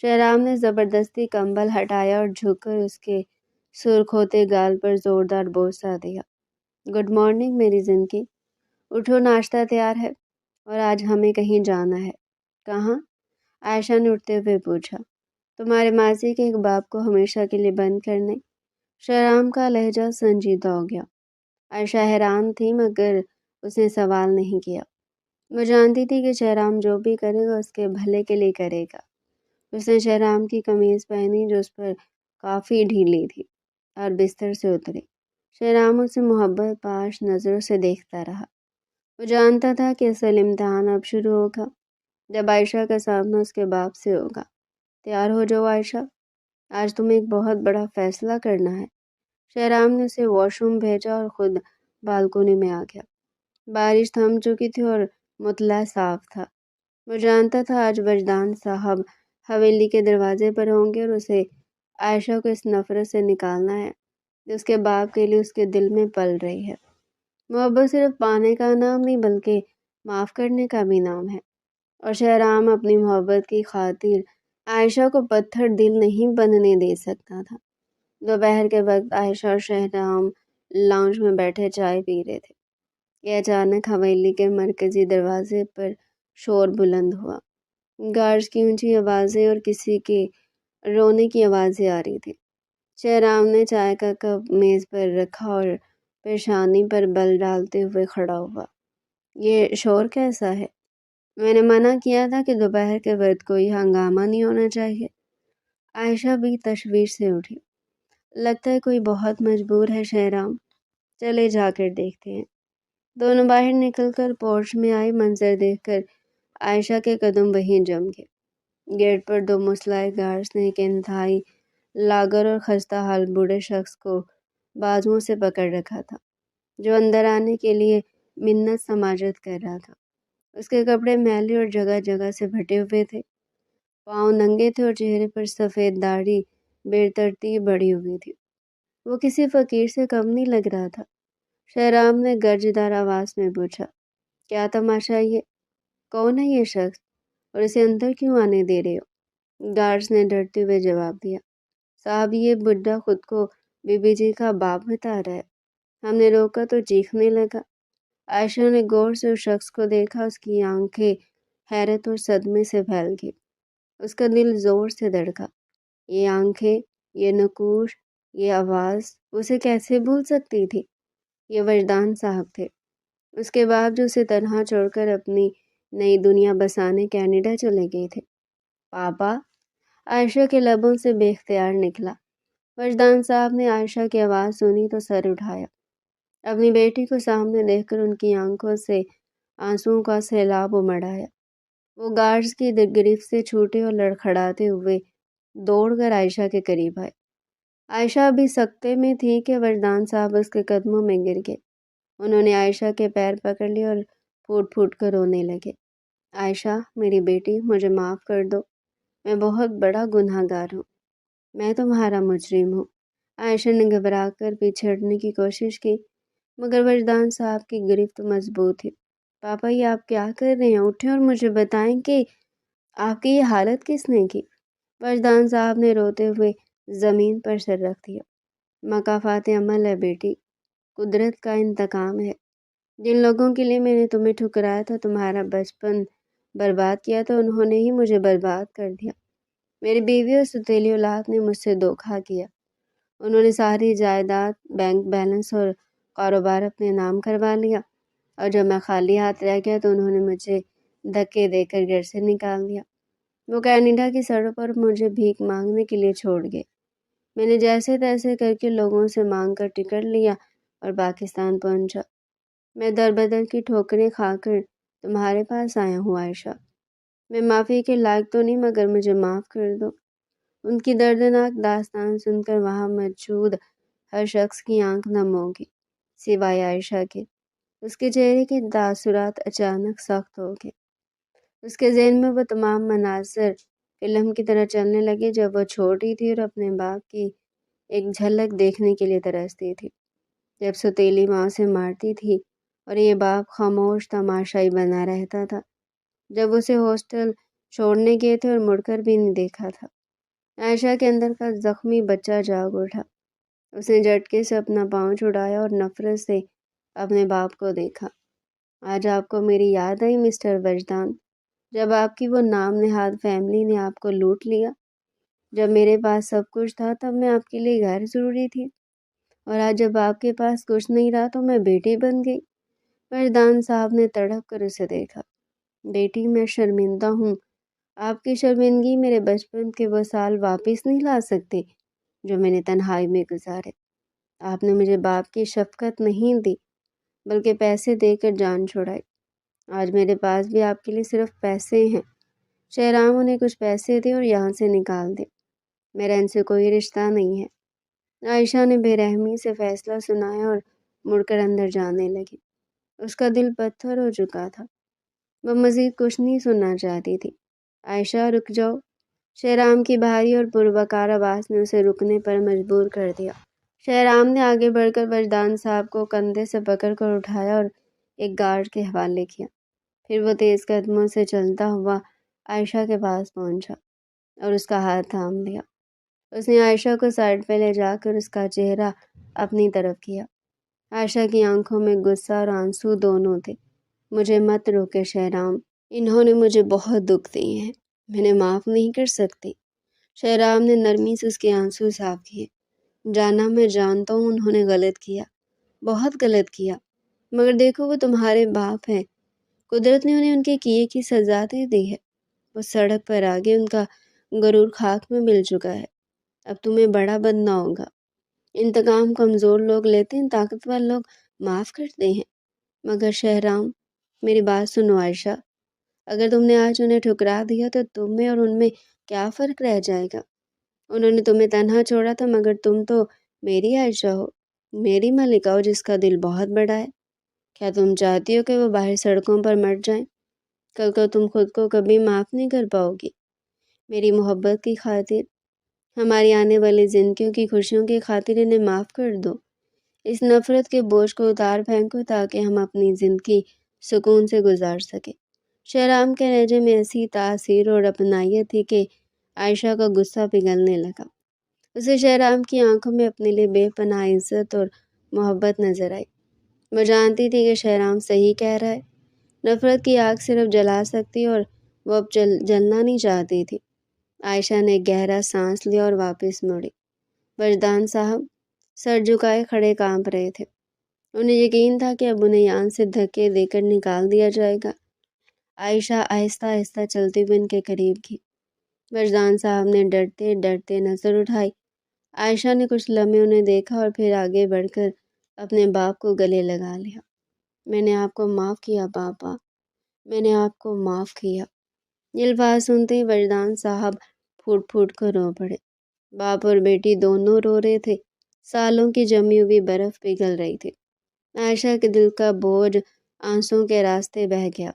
شہرام نے زبردستی کمبل ہٹایا اور جھک کر اس کے سرخ ہوتے گال پر زوردار بوسہ دیا۔ گڈ مارننگ میری زندگی، اٹھو، ناشتہ تیار ہے اور آج ہمیں کہیں جانا ہے۔ کہاں؟ عائشہ نے اٹھتے ہوئے پوچھا۔ تمہارے ماضی کے ایک باب کو ہمیشہ کے لیے بند کرنے۔ شہرام کا لہجہ سنجیدہ ہو گیا۔ عائشہ حیران تھی مگر اس نے سوال نہیں کیا۔ وہ جانتی تھی کہ شہرام جو بھی کرے گا اس کے بھلے کے لیے کرے گا۔ اس نے شہرام کی قمیض پہنی جو اس پر کافی ڈھیلی تھی اور بستر سے اتری۔ شہرام اسے محبت پاش نظروں سے دیکھتا رہا۔ وہ جانتا تھا کہ اصل امتحان اب شروع ہوگا جب عائشہ کا سامنا اس کے باپ سے ہوگا۔ تیار ہو جاؤ عائشہ، آج تمہیں ایک بہت بڑا فیصلہ کرنا ہے۔ شہرام نے اسے واش روم بھیجا اور خود بالکونی میں آ گیا۔ بارش تھم چکی تھی اور مطلع صاف تھا۔ وہ جانتا تھا آج وجدان صاحب حویلی کے دروازے پر ہوں گے اور اسے عائشہ کو اس نفرت سے نکالنا ہے جو اس کے باپ کے لیے اس کے دل میں پل رہی ہے۔ محبت صرف پانے کا نام نہیں بلکہ معاف کرنے کا بھی نام ہے، اور شہرام اپنی محبت کی خاطر عائشہ کو پتھر دل نہیں بننے دے سکتا تھا۔ دوپہر کے وقت عائشہ اور شہرام لاؤنج میں بیٹھے چائے پی رہے تھے کہ اچانک حویلی کے مرکزی دروازے پر شور بلند ہوا۔ گارڈز کی اونچی آوازیں اور کسی کے رونے کی آوازیں آ رہی تھی۔ شہرام نے چائے کا کپ میز پر رکھا اور پیشانی پر بل ڈالتے ہوئے کھڑا ہوا۔ یہ شور کیسا ہے؟ میں نے منع کیا تھا کہ دوپہر کے وقت کوئی ہنگامہ نہیں ہونا چاہیے۔ عائشہ بھی تشویش سے اٹھی۔ لگتا ہے کوئی بہت مجبور ہے شہرام، چلے جا کر دیکھتے ہیں۔ دونوں باہر نکل کر پورچ میں آئے۔ منظر دیکھ کر عائشہ کے قدم وہیں جم گئے۔ گیٹ پر دو مسلح گارڈز نے ایک انتہائی لاغر اور خستہ حال بوڑھے شخص کو بازوؤں سے پکڑ رکھا تھا جو اندر آنے کے لیے منت سماجت کر رہا تھا۔ اس کے کپڑے میلے اور جگہ جگہ سے پھٹے ہوئے تھے پاؤں ننگے تھے اور چہرے پر سفید داڑھی بے ترتیب بڑھی ہوئی تھی۔ وہ کسی فقیر سے کم نہیں لگ رہا تھا۔ شہرام نے گرجدار آواز میں پوچھا، کیا تماشا ہے یہ؟ کون ہے یہ شخص اور اسے اندر کیوں آنے دے رہے ہو؟ گارڈز نے ڈرتے ہوئے جواب دیا، صاحب یہ بڈھا خود کو بی بی جی کا باپ بتا رہا ہے۔ ہم نے روکا تو چیخنے لگا۔ عائشہ نے غور سے اس شخص کو دیکھا، اس کی آنکھیں حیرت اور صدمے سے پھیل گئی۔ اس کا دل زور سے دھڑکا۔ یہ آنکھیں، یہ نقوش، یہ آواز اسے کیسے بھول سکتی تھی؟ یہ وجدان صاحب تھے، اس کے باپ جو اسے تنہا چھوڑ کر اپنی نئی دنیا بسانے کینیڈا چلے گئے تھے۔ پاپا؟ عائشہ کے لبوں سے بے اختیار نکلا۔ وجدان صاحب نے عائشہ کی آواز سنی تو سر اٹھایا۔ اپنی بیٹی کو سامنے دیکھ کر ان کی آنکھوں سے آنسوؤں کا سیلاب امڑ آیا۔ وہ گارڈز کی گرفت سے چھوٹے اور لڑکھڑاتے ہوئے دوڑ کر عائشہ کے قریب آئے۔ عائشہ ابھی سکتے میں تھی کہ وجدان صاحب اس کے قدموں میں گر گئے۔ انہوں نے عائشہ کے پیر پکڑ لیے اور پھوٹ پھوٹ کر رونے لگے۔ عائشہ، میری بیٹی، مجھے معاف کر دو، میں بہت بڑا گناہ گار ہوں، میں تمہارا مجرم ہوں۔ عائشہ نے گھبرا کر پیچھے ہٹنے کی کوشش کی، مگر وجدان صاحب کی گرفت مضبوط تھی۔ پاپا، یہ آپ کیا کر رہے ہیں؟ اٹھیں اور مجھے بتائیں کہ آپ کی یہ حالت کس نے کی؟ وجدان صاحب نے روتے ہوئے زمین پر سر رکھ دیا۔ مکافات عمل ہے بیٹی، قدرت کا انتقام ہے۔ جن لوگوں کے لیے میں نے تمہیں ٹھکرایا تھا، تمہارا بچپن برباد کیا تھا، انہوں نے ہی مجھے برباد کر دیا۔ میری بیوی اور ستیلی اولاد نے مجھ سے دھوکہ کیا۔ انہوں نے ساری جائیداد، بینک بیلنس اور کاروبار اپنے نام کروا لیا، اور جب میں خالی ہاتھ رہ گیا تو انہوں نے مجھے دھکے دے کر گھر سے نکال دیا۔ وہ کینیڈا کی سڑک پر مجھے بھیک مانگنے کے لیے چھوڑ گئے۔ میں نے جیسے تیسے کر کے لوگوں سے مانگ کر ٹکٹ لیا اور پاکستان پہنچا۔ میں در بدر کی ٹھوکریں کھا کر تمہارے پاس آیا ہوں عائشہ۔ میں معافی کے لائق تو نہیں، مگر مجھے معاف کر دو۔ ان کی دردناک داستان سن کر وہاں موجود ہر شخص کی آنکھ نم ہوگی، سوائے عائشہ کے۔ اس کے چہرے کے تاثرات اچانک سخت ہو گئے۔ اس کے ذہن میں وہ تمام مناظر فلم کی طرح چلنے لگے جب وہ چھوٹی تھی اور اپنے باپ کی ایک جھلک دیکھنے کے لیے ترستی تھی، جب ستیلی ماں سے مارتی تھی اور یہ باپ خاموش تماشائی بنا رہتا تھا، جب اسے ہاسٹل چھوڑنے گئے تھے اور مڑ کر بھی نہیں دیکھا تھا۔ عائشہ کے اندر کا زخمی بچہ جاگ اٹھا۔ اس نے جھٹکے سے اپنا پاؤں چھڑایا اور نفرت سے اپنے باپ کو دیکھا۔ آج آپ کو میری یاد آئی مسٹر وجدان، جب آپ کی وہ نام نہاد فیملی نے آپ کو لوٹ لیا؟ جب میرے پاس سب کچھ تھا تب میں آپ کے لیے غیر ضروری تھی، اور آج جب آپ کے پاس کچھ نہیں رہا تو میں بیٹی بن گئی۔ وجدان صاحب نے تڑپ کر اسے دیکھا۔ بیٹی، میں شرمندہ ہوں۔ آپ کی شرمندگی میرے بچپن کے وہ سال واپس نہیں لا سکتے جو میں نے تنہائی میں گزارے۔ آپ نے مجھے باپ کی شفقت نہیں دی، بلکہ پیسے دے کر جان چھڑائی۔ آج میرے پاس بھی آپ کے لیے صرف پیسے ہیں۔ شہرام، انہیں کچھ پیسے دے اور یہاں سے نکال دے، میرا ان سے کوئی رشتہ نہیں ہے۔ عائشہ نے بے رحمی سے فیصلہ سنایا اور مڑ کر اندر جانے لگی۔ اس کا دل پتھر ہو چکا تھا، وہ مزید کچھ نہیں سننا چاہتی تھی۔ عائشہ، رک جاؤ۔ شہرام کی بھاری اور پروقار آواز نے اسے رکنے پر مجبور کر دیا۔ شہرام نے آگے بڑھ کر وجدان صاحب کو کندھے سے پکڑ کر اٹھایا اور ایک گارڈ کے حوالے کیا۔ پھر وہ تیز قدموں سے چلتا ہوا عائشہ کے پاس پہنچا اور اس کا ہاتھ تھام لیا۔ اس نے عائشہ کو سائڈ پہ لے جا کر اس کا چہرہ اپنی طرف کیا۔ عائشہ کی آنکھوں میں غصہ اور آنسو دونوں تھے۔ مجھے مت روکے شہرام، انہوں نے مجھے بہت دکھ دیے ہیں، میں نے معاف نہیں کر سکتی۔ شہرام نے نرمی سے اس کے آنسو صاف کیے۔ جانا، میں جانتا ہوں انہوں نے غلط کیا، بہت غلط کیا، مگر دیکھو وہ تمہارے باپ ہیں، قدرت نے انہیں ان کے کیے کی سزا دے دی ہے۔ وہ سڑک پر آگے، ان کا غرور خاک میں مل چکا ہے، اب تمہیں بڑا بننا ہوگا۔ انتقام کمزور لوگ لیتے ہیں، طاقتور لوگ معاف کرتے ہیں۔ مگر شہرام، میری بات سنو عائشہ، اگر تم نے آج انہیں ٹھکرا دیا تو تم میں اور ان میں کیا فرق رہ جائے گا؟ انہوں نے تمہیں تنہا چھوڑا تھا، مگر تم تو میری عائشہ ہو، میری ملکہ ہو جس کا دل بہت بڑا ہے۔ کیا تم چاہتی ہو کہ وہ باہر سڑکوں پر مر جائیں؟ کل کو تم خود کو کبھی معاف نہیں کر پاؤ گی۔ میری محبت کی خاطر، ہماری آنے والی زندگیوں کی خوشیوں کی خاطر انہیں معاف کر دو۔ اس نفرت کے بوجھ کو اتار پھینکو تاکہ ہم اپنی زندگی سکون سے گزار سکیں۔ شہرام کے لہجے میں ایسی تاثیر اور اپنائیت تھی کہ عائشہ کا غصہ پگھلنے لگا۔ اسے شہرام کی آنکھوں میں اپنے لیے بے پناہ عزت اور محبت نظر آئی۔ وہ جانتی تھی کہ شہرام صحیح کہہ رہا ہے۔ نفرت کی آگ صرف جلا سکتی اور وہ اب جلنا نہیں چاہتی تھی۔ عائشہ نے گہرا سانس لیا اور واپس مڑی۔ وجدان صاحب سر جھکائے کھڑے کانپ رہے تھے۔ انہیں یقین تھا کہ اب انہیں یہاں سے دھکے دے کر نکال دیا جائے گا۔ عائشہ آہستہ آہستہ چلتی ہوئی ان کے قریب گئی۔ وجدان صاحب نے ڈرتے ڈرتے نظر اٹھائی۔ عائشہ نے کچھ لمحے انہیں دیکھا اور پھر آگے بڑھ کر اپنے باپ کو گلے لگا لیا۔ میں نے آپ کو معاف کیا پاپا، میں نے آپ کو معاف کیا۔ یہ الفاظ سنتے ہی وجدان صاحب پھوٹ پھوٹ کر رو پڑے۔ باپ اور بیٹی دونوں رو رہے تھے۔ سالوں کی جمی ہوئی برف پگھل رہی تھی۔ عائشہ کے دل کا بوجھ آنسوں کے راستے بہہ گیا۔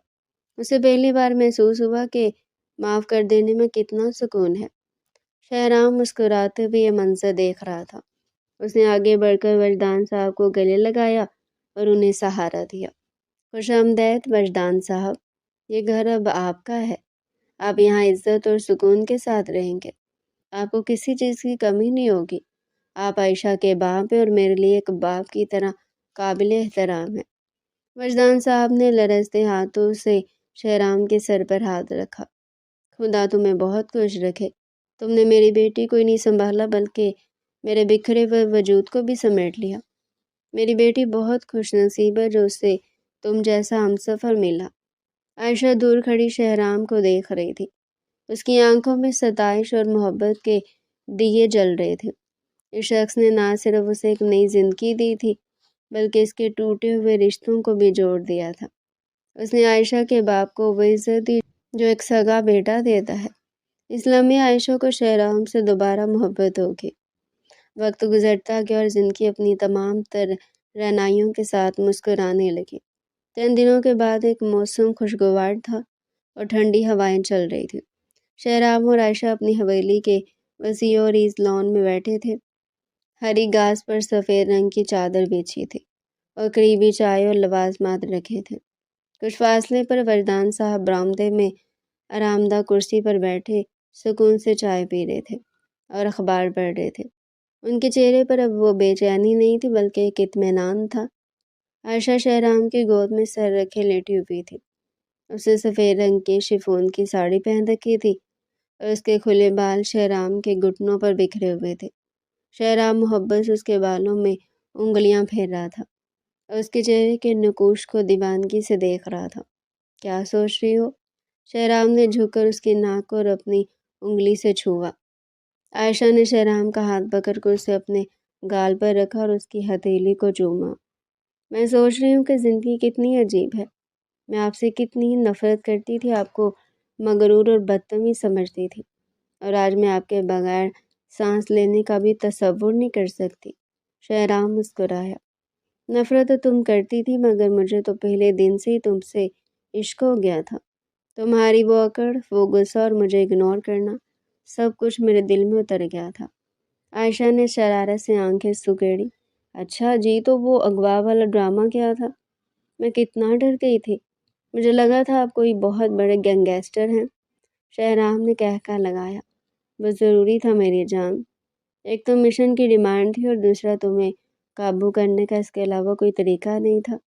اسے پہلی بار محسوس ہوا کہ معاف کر دینے میں کتنا سکون ہے۔ شہرام مسکراتے ہوئے یہ منظر دیکھ رہا تھا۔ اس نے آگے بڑھ کر وجدان صاحب کو گلے لگایا اور انہیں سہارا دیا۔ خوش آمدید وجدان صاحب، یہ گھر اب آپ کا ہے۔ آپ یہاں عزت اور سکون کے ساتھ رہیں گے۔ آپ کو کسی چیز کی کمی نہیں ہوگی۔ آپ عائشہ کے باپ ہیں اور میرے لیے ایک باپ کی طرح قابل احترام ہیں۔ وجدان صاحب نے لرزتے ہاتھوں سے شہرام کے سر پر ہاتھ رکھا۔ خدا تمہیں بہت خوش رکھے۔ تم نے میری بیٹی کو ہی نہیں سنبھالا بلکہ میرے بکھرے ہوئے وجود کو بھی سمیٹ لیا۔ میری بیٹی بہت خوش نصیب ہے جو اسے تم جیسا ہمسفر ملا۔ عائشہ دور کھڑی شہرام کو دیکھ رہی تھی۔ اس کی آنکھوں میں ستائش اور محبت کے دیے جل رہے تھے۔ اس شخص نے نہ صرف اسے ایک نئی زندگی دی تھی بلکہ اس کے ٹوٹے ہوئے رشتوں کو بھی جوڑ دیا تھا۔ اس نے عائشہ کے باپ کو وہ عزت دی جو ایک سگا بیٹا دیتا ہے۔ اس لمحے عائشہ کو شہرام سے دوبارہ محبت ہوگی۔ وقت گزرتا گیا اور زندگی اپنی تمام تر رعنائیوں کے ساتھ مسکرانے لگی۔ چند دنوں کے بعد ایک موسم خوشگوار تھا اور ٹھنڈی ہوائیں چل رہی تھی۔ شہرام اور عائشہ اپنی حویلی کے وسیع اور ریز لان میں بیٹھے تھے۔ ہری گھاس پر سفید رنگ کی چادر بچھی تھی اور قریبی چائے اور لوازمات رکھے تھے۔ کچھ فاصلے پر وجدان صاحب برآمدے میں آرام دہ کرسی پر بیٹھے سکون سے چائے پی رہے تھے اور اخبار پڑھ رہے تھے۔ ان کے چہرے پر اب وہ بے چینی نہیں تھی بلکہ ایک اطمینان تھا۔ عائشہ شہرام کی گود میں سر رکھے لیٹی ہوئی تھی۔ اسے سفید رنگ کی شفون کی ساڑی پہن رکھی تھی اور اس کے کھلے بال شہرام کے گھٹنوں پر بکھرے ہوئے تھے۔ شہرام محبت سے اس کے بالوں میں انگلیاں پھیر رہا تھا اور اس کے چہرے کے نقوش کو دیوانگی سے دیکھ رہا تھا۔ کیا سوچ رہی ہو؟ شہرام نے جھک کر اس کی ناک کو اپنی انگلی سے چھوا۔ عائشہ نے شہرام کا ہاتھ پکڑ کر اسے اپنے گال پر رکھا اور اس کی ہتھیلی کو چوما۔ میں سوچ رہی ہوں کہ زندگی کتنی عجیب ہے۔ میں آپ سے کتنی نفرت کرتی تھی، آپ کو مغرور اور بدتمیز سمجھتی تھی، اور آج میں آپ کے بغیر سانس لینے کا بھی تصور نہیں کر سکتی۔ شہرام مسکرایا۔ نفرت تو تم کرتی تھی مگر مجھے تو پہلے دن سے ہی تم سے عشق ہو گیا تھا۔ تمہاری وہ اکڑ، وہ غصہ اور مجھے اگنور کرنا، سب کچھ میرے دل میں اتر گیا تھا۔ عائشہ نے شرارت سے آنکھیں سکیڑی۔ اچھا جی، تو وہ اغوا والا ڈرامہ کیا تھا؟ میں کتنا ڈر گئی تھی، مجھے لگا تھا آپ کوئی بہت بڑے گینگسٹر ہیں۔ شہرام نے کہکا لگایا۔ بس ضروری تھا میری جان۔ ایک تو مشن کی ڈیمانڈ تھی اور دوسرا تمہیں قابو کرنے کا اس کے علاوہ کوئی طریقہ نہیں تھا۔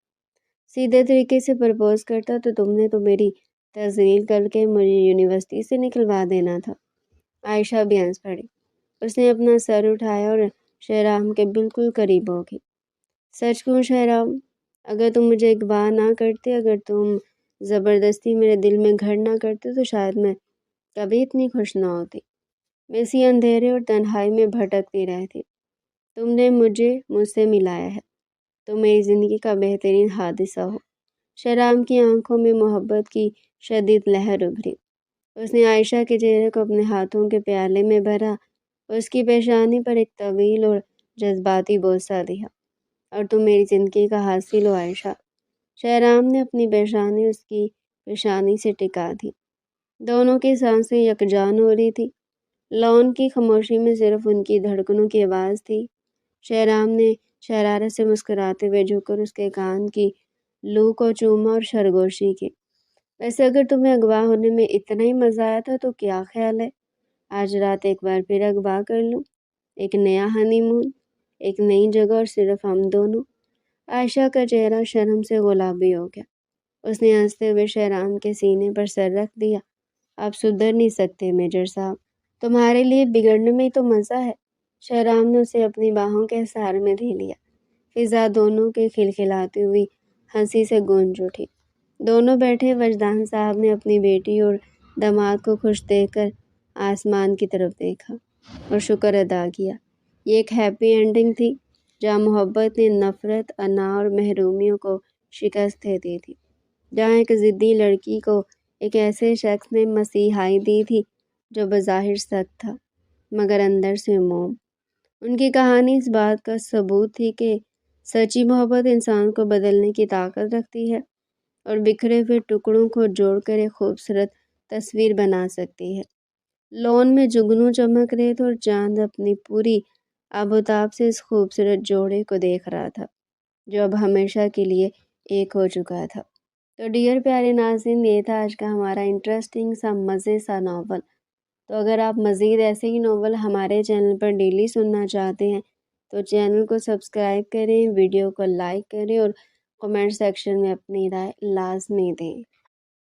سیدھے طریقے سے پرپوز کرتا تو تم نے تو میری تذلیل کر کے مجھے یونیورسٹی سے نکلوا دینا تھا۔ عائشہ بھی ہنس پڑی۔ اس نے اپنا سر اٹھایا اور شہرام کے بالکل قریب ہو گئی۔ سچ کہوں شہرام، اگر تم مجھے اغوا نہ کرتے، اگر تم زبردستی میرے دل میں گھر نہ کرتے تو شاید میں کبھی اتنی خوش نہ ہوتی۔ میں اسی اندھیرے اور تنہائی میں بھٹکتی رہتی۔ تم نے مجھ سے ملایا ہے۔ تم میری زندگی کا بہترین حادثہ ہو۔ شہرام کی آنکھوں میں محبت کی شدید لہر ابھری۔ اس نے عائشہ کے چہرے کو اپنے ہاتھوں کے پیالے میں بھرا اور اس کی پیشانی پر ایک طویل اور جذباتی بوسہ دیا۔ اور تم میری زندگی کا حاصل ہو عائشہ۔ شہرام نے اپنی پیشانی اس کی پیشانی سے ٹکا دی۔ دونوں کی سانسیں یکجان ہو رہی تھی۔ لان کی خاموشی میں صرف ان کی دھڑکنوں کی آواز تھی۔ شہرام نے شرارت سے مسکراتے ہوئے جھک کر اس کے کان کی لو کو چوما اور سرگوشی کی۔ ویسے اگر تمہیں اغوا ہونے میں اتنا ہی مزہ آیا تھا تو کیا خیال ہے آج رات ایک بار پھر اغوا کر لوں؟ ایک نیا ہنی مون، ایک نئی جگہ اور صرف ہم دونوں۔ عائشہ کا چہرہ شرم سے گلابی ہو گیا۔ اس نے ہنستے ہوئے شہرام کے سینے پر سر رکھ دیا۔ آپ سدھر نہیں سکتے میجر صاحب، تمہارے لیے بگڑنے میں ہی تو مزہ ہے۔ شہرام نے اسے اپنی باہوں کے سہارے میں دے لیا۔ فضا دونوں کے کھلکھلاتی ہوئی ہنسی سے گونج اٹھی۔ دونوں بیٹھے وجدان صاحب نے اپنی بیٹی اور داماد کو خوش دیکھ کر آسمان کی طرف دیکھا اور شکر ادا کیا۔ یہ ایک ہیپی اینڈنگ تھی جہاں محبت نے نفرت، انا اور محرومیوں کو شکست دے دی تھی، جہاں ایک ضدی لڑکی کو ایک ایسے شخص نے مسیحائی دی تھی جو بظاہر سخت تھا مگر اندر سے موم۔ ان کی کہانی اس بات کا ثبوت تھی کہ سچی محبت انسان کو بدلنے کی طاقت رکھتی ہے اور بکھرے ہوئے ٹکڑوں کو جوڑ کر ایک خوبصورت تصویر بنا سکتی ہے۔ لون میں جگنو چمک رہے تھے اور چاند اپنی پوری آبوتاب سے اس خوبصورت جوڑے کو دیکھ رہا تھا جو اب ہمیشہ کے لیے ایک ہو چکا تھا۔ تو ڈیئر پیارے ناظرین، یہ تھا آج کا ہمارا انٹرسٹنگ سا مزے سا ناول۔ تو اگر آپ مزید ایسے ہی ناول ہمارے چینل پر ڈیلی سننا چاہتے ہیں تو چینل کو سبسکرائب کریں، ویڈیو کو لائک کریں اور کمنٹ سیکشن میں اپنی رائے لازمی دیں۔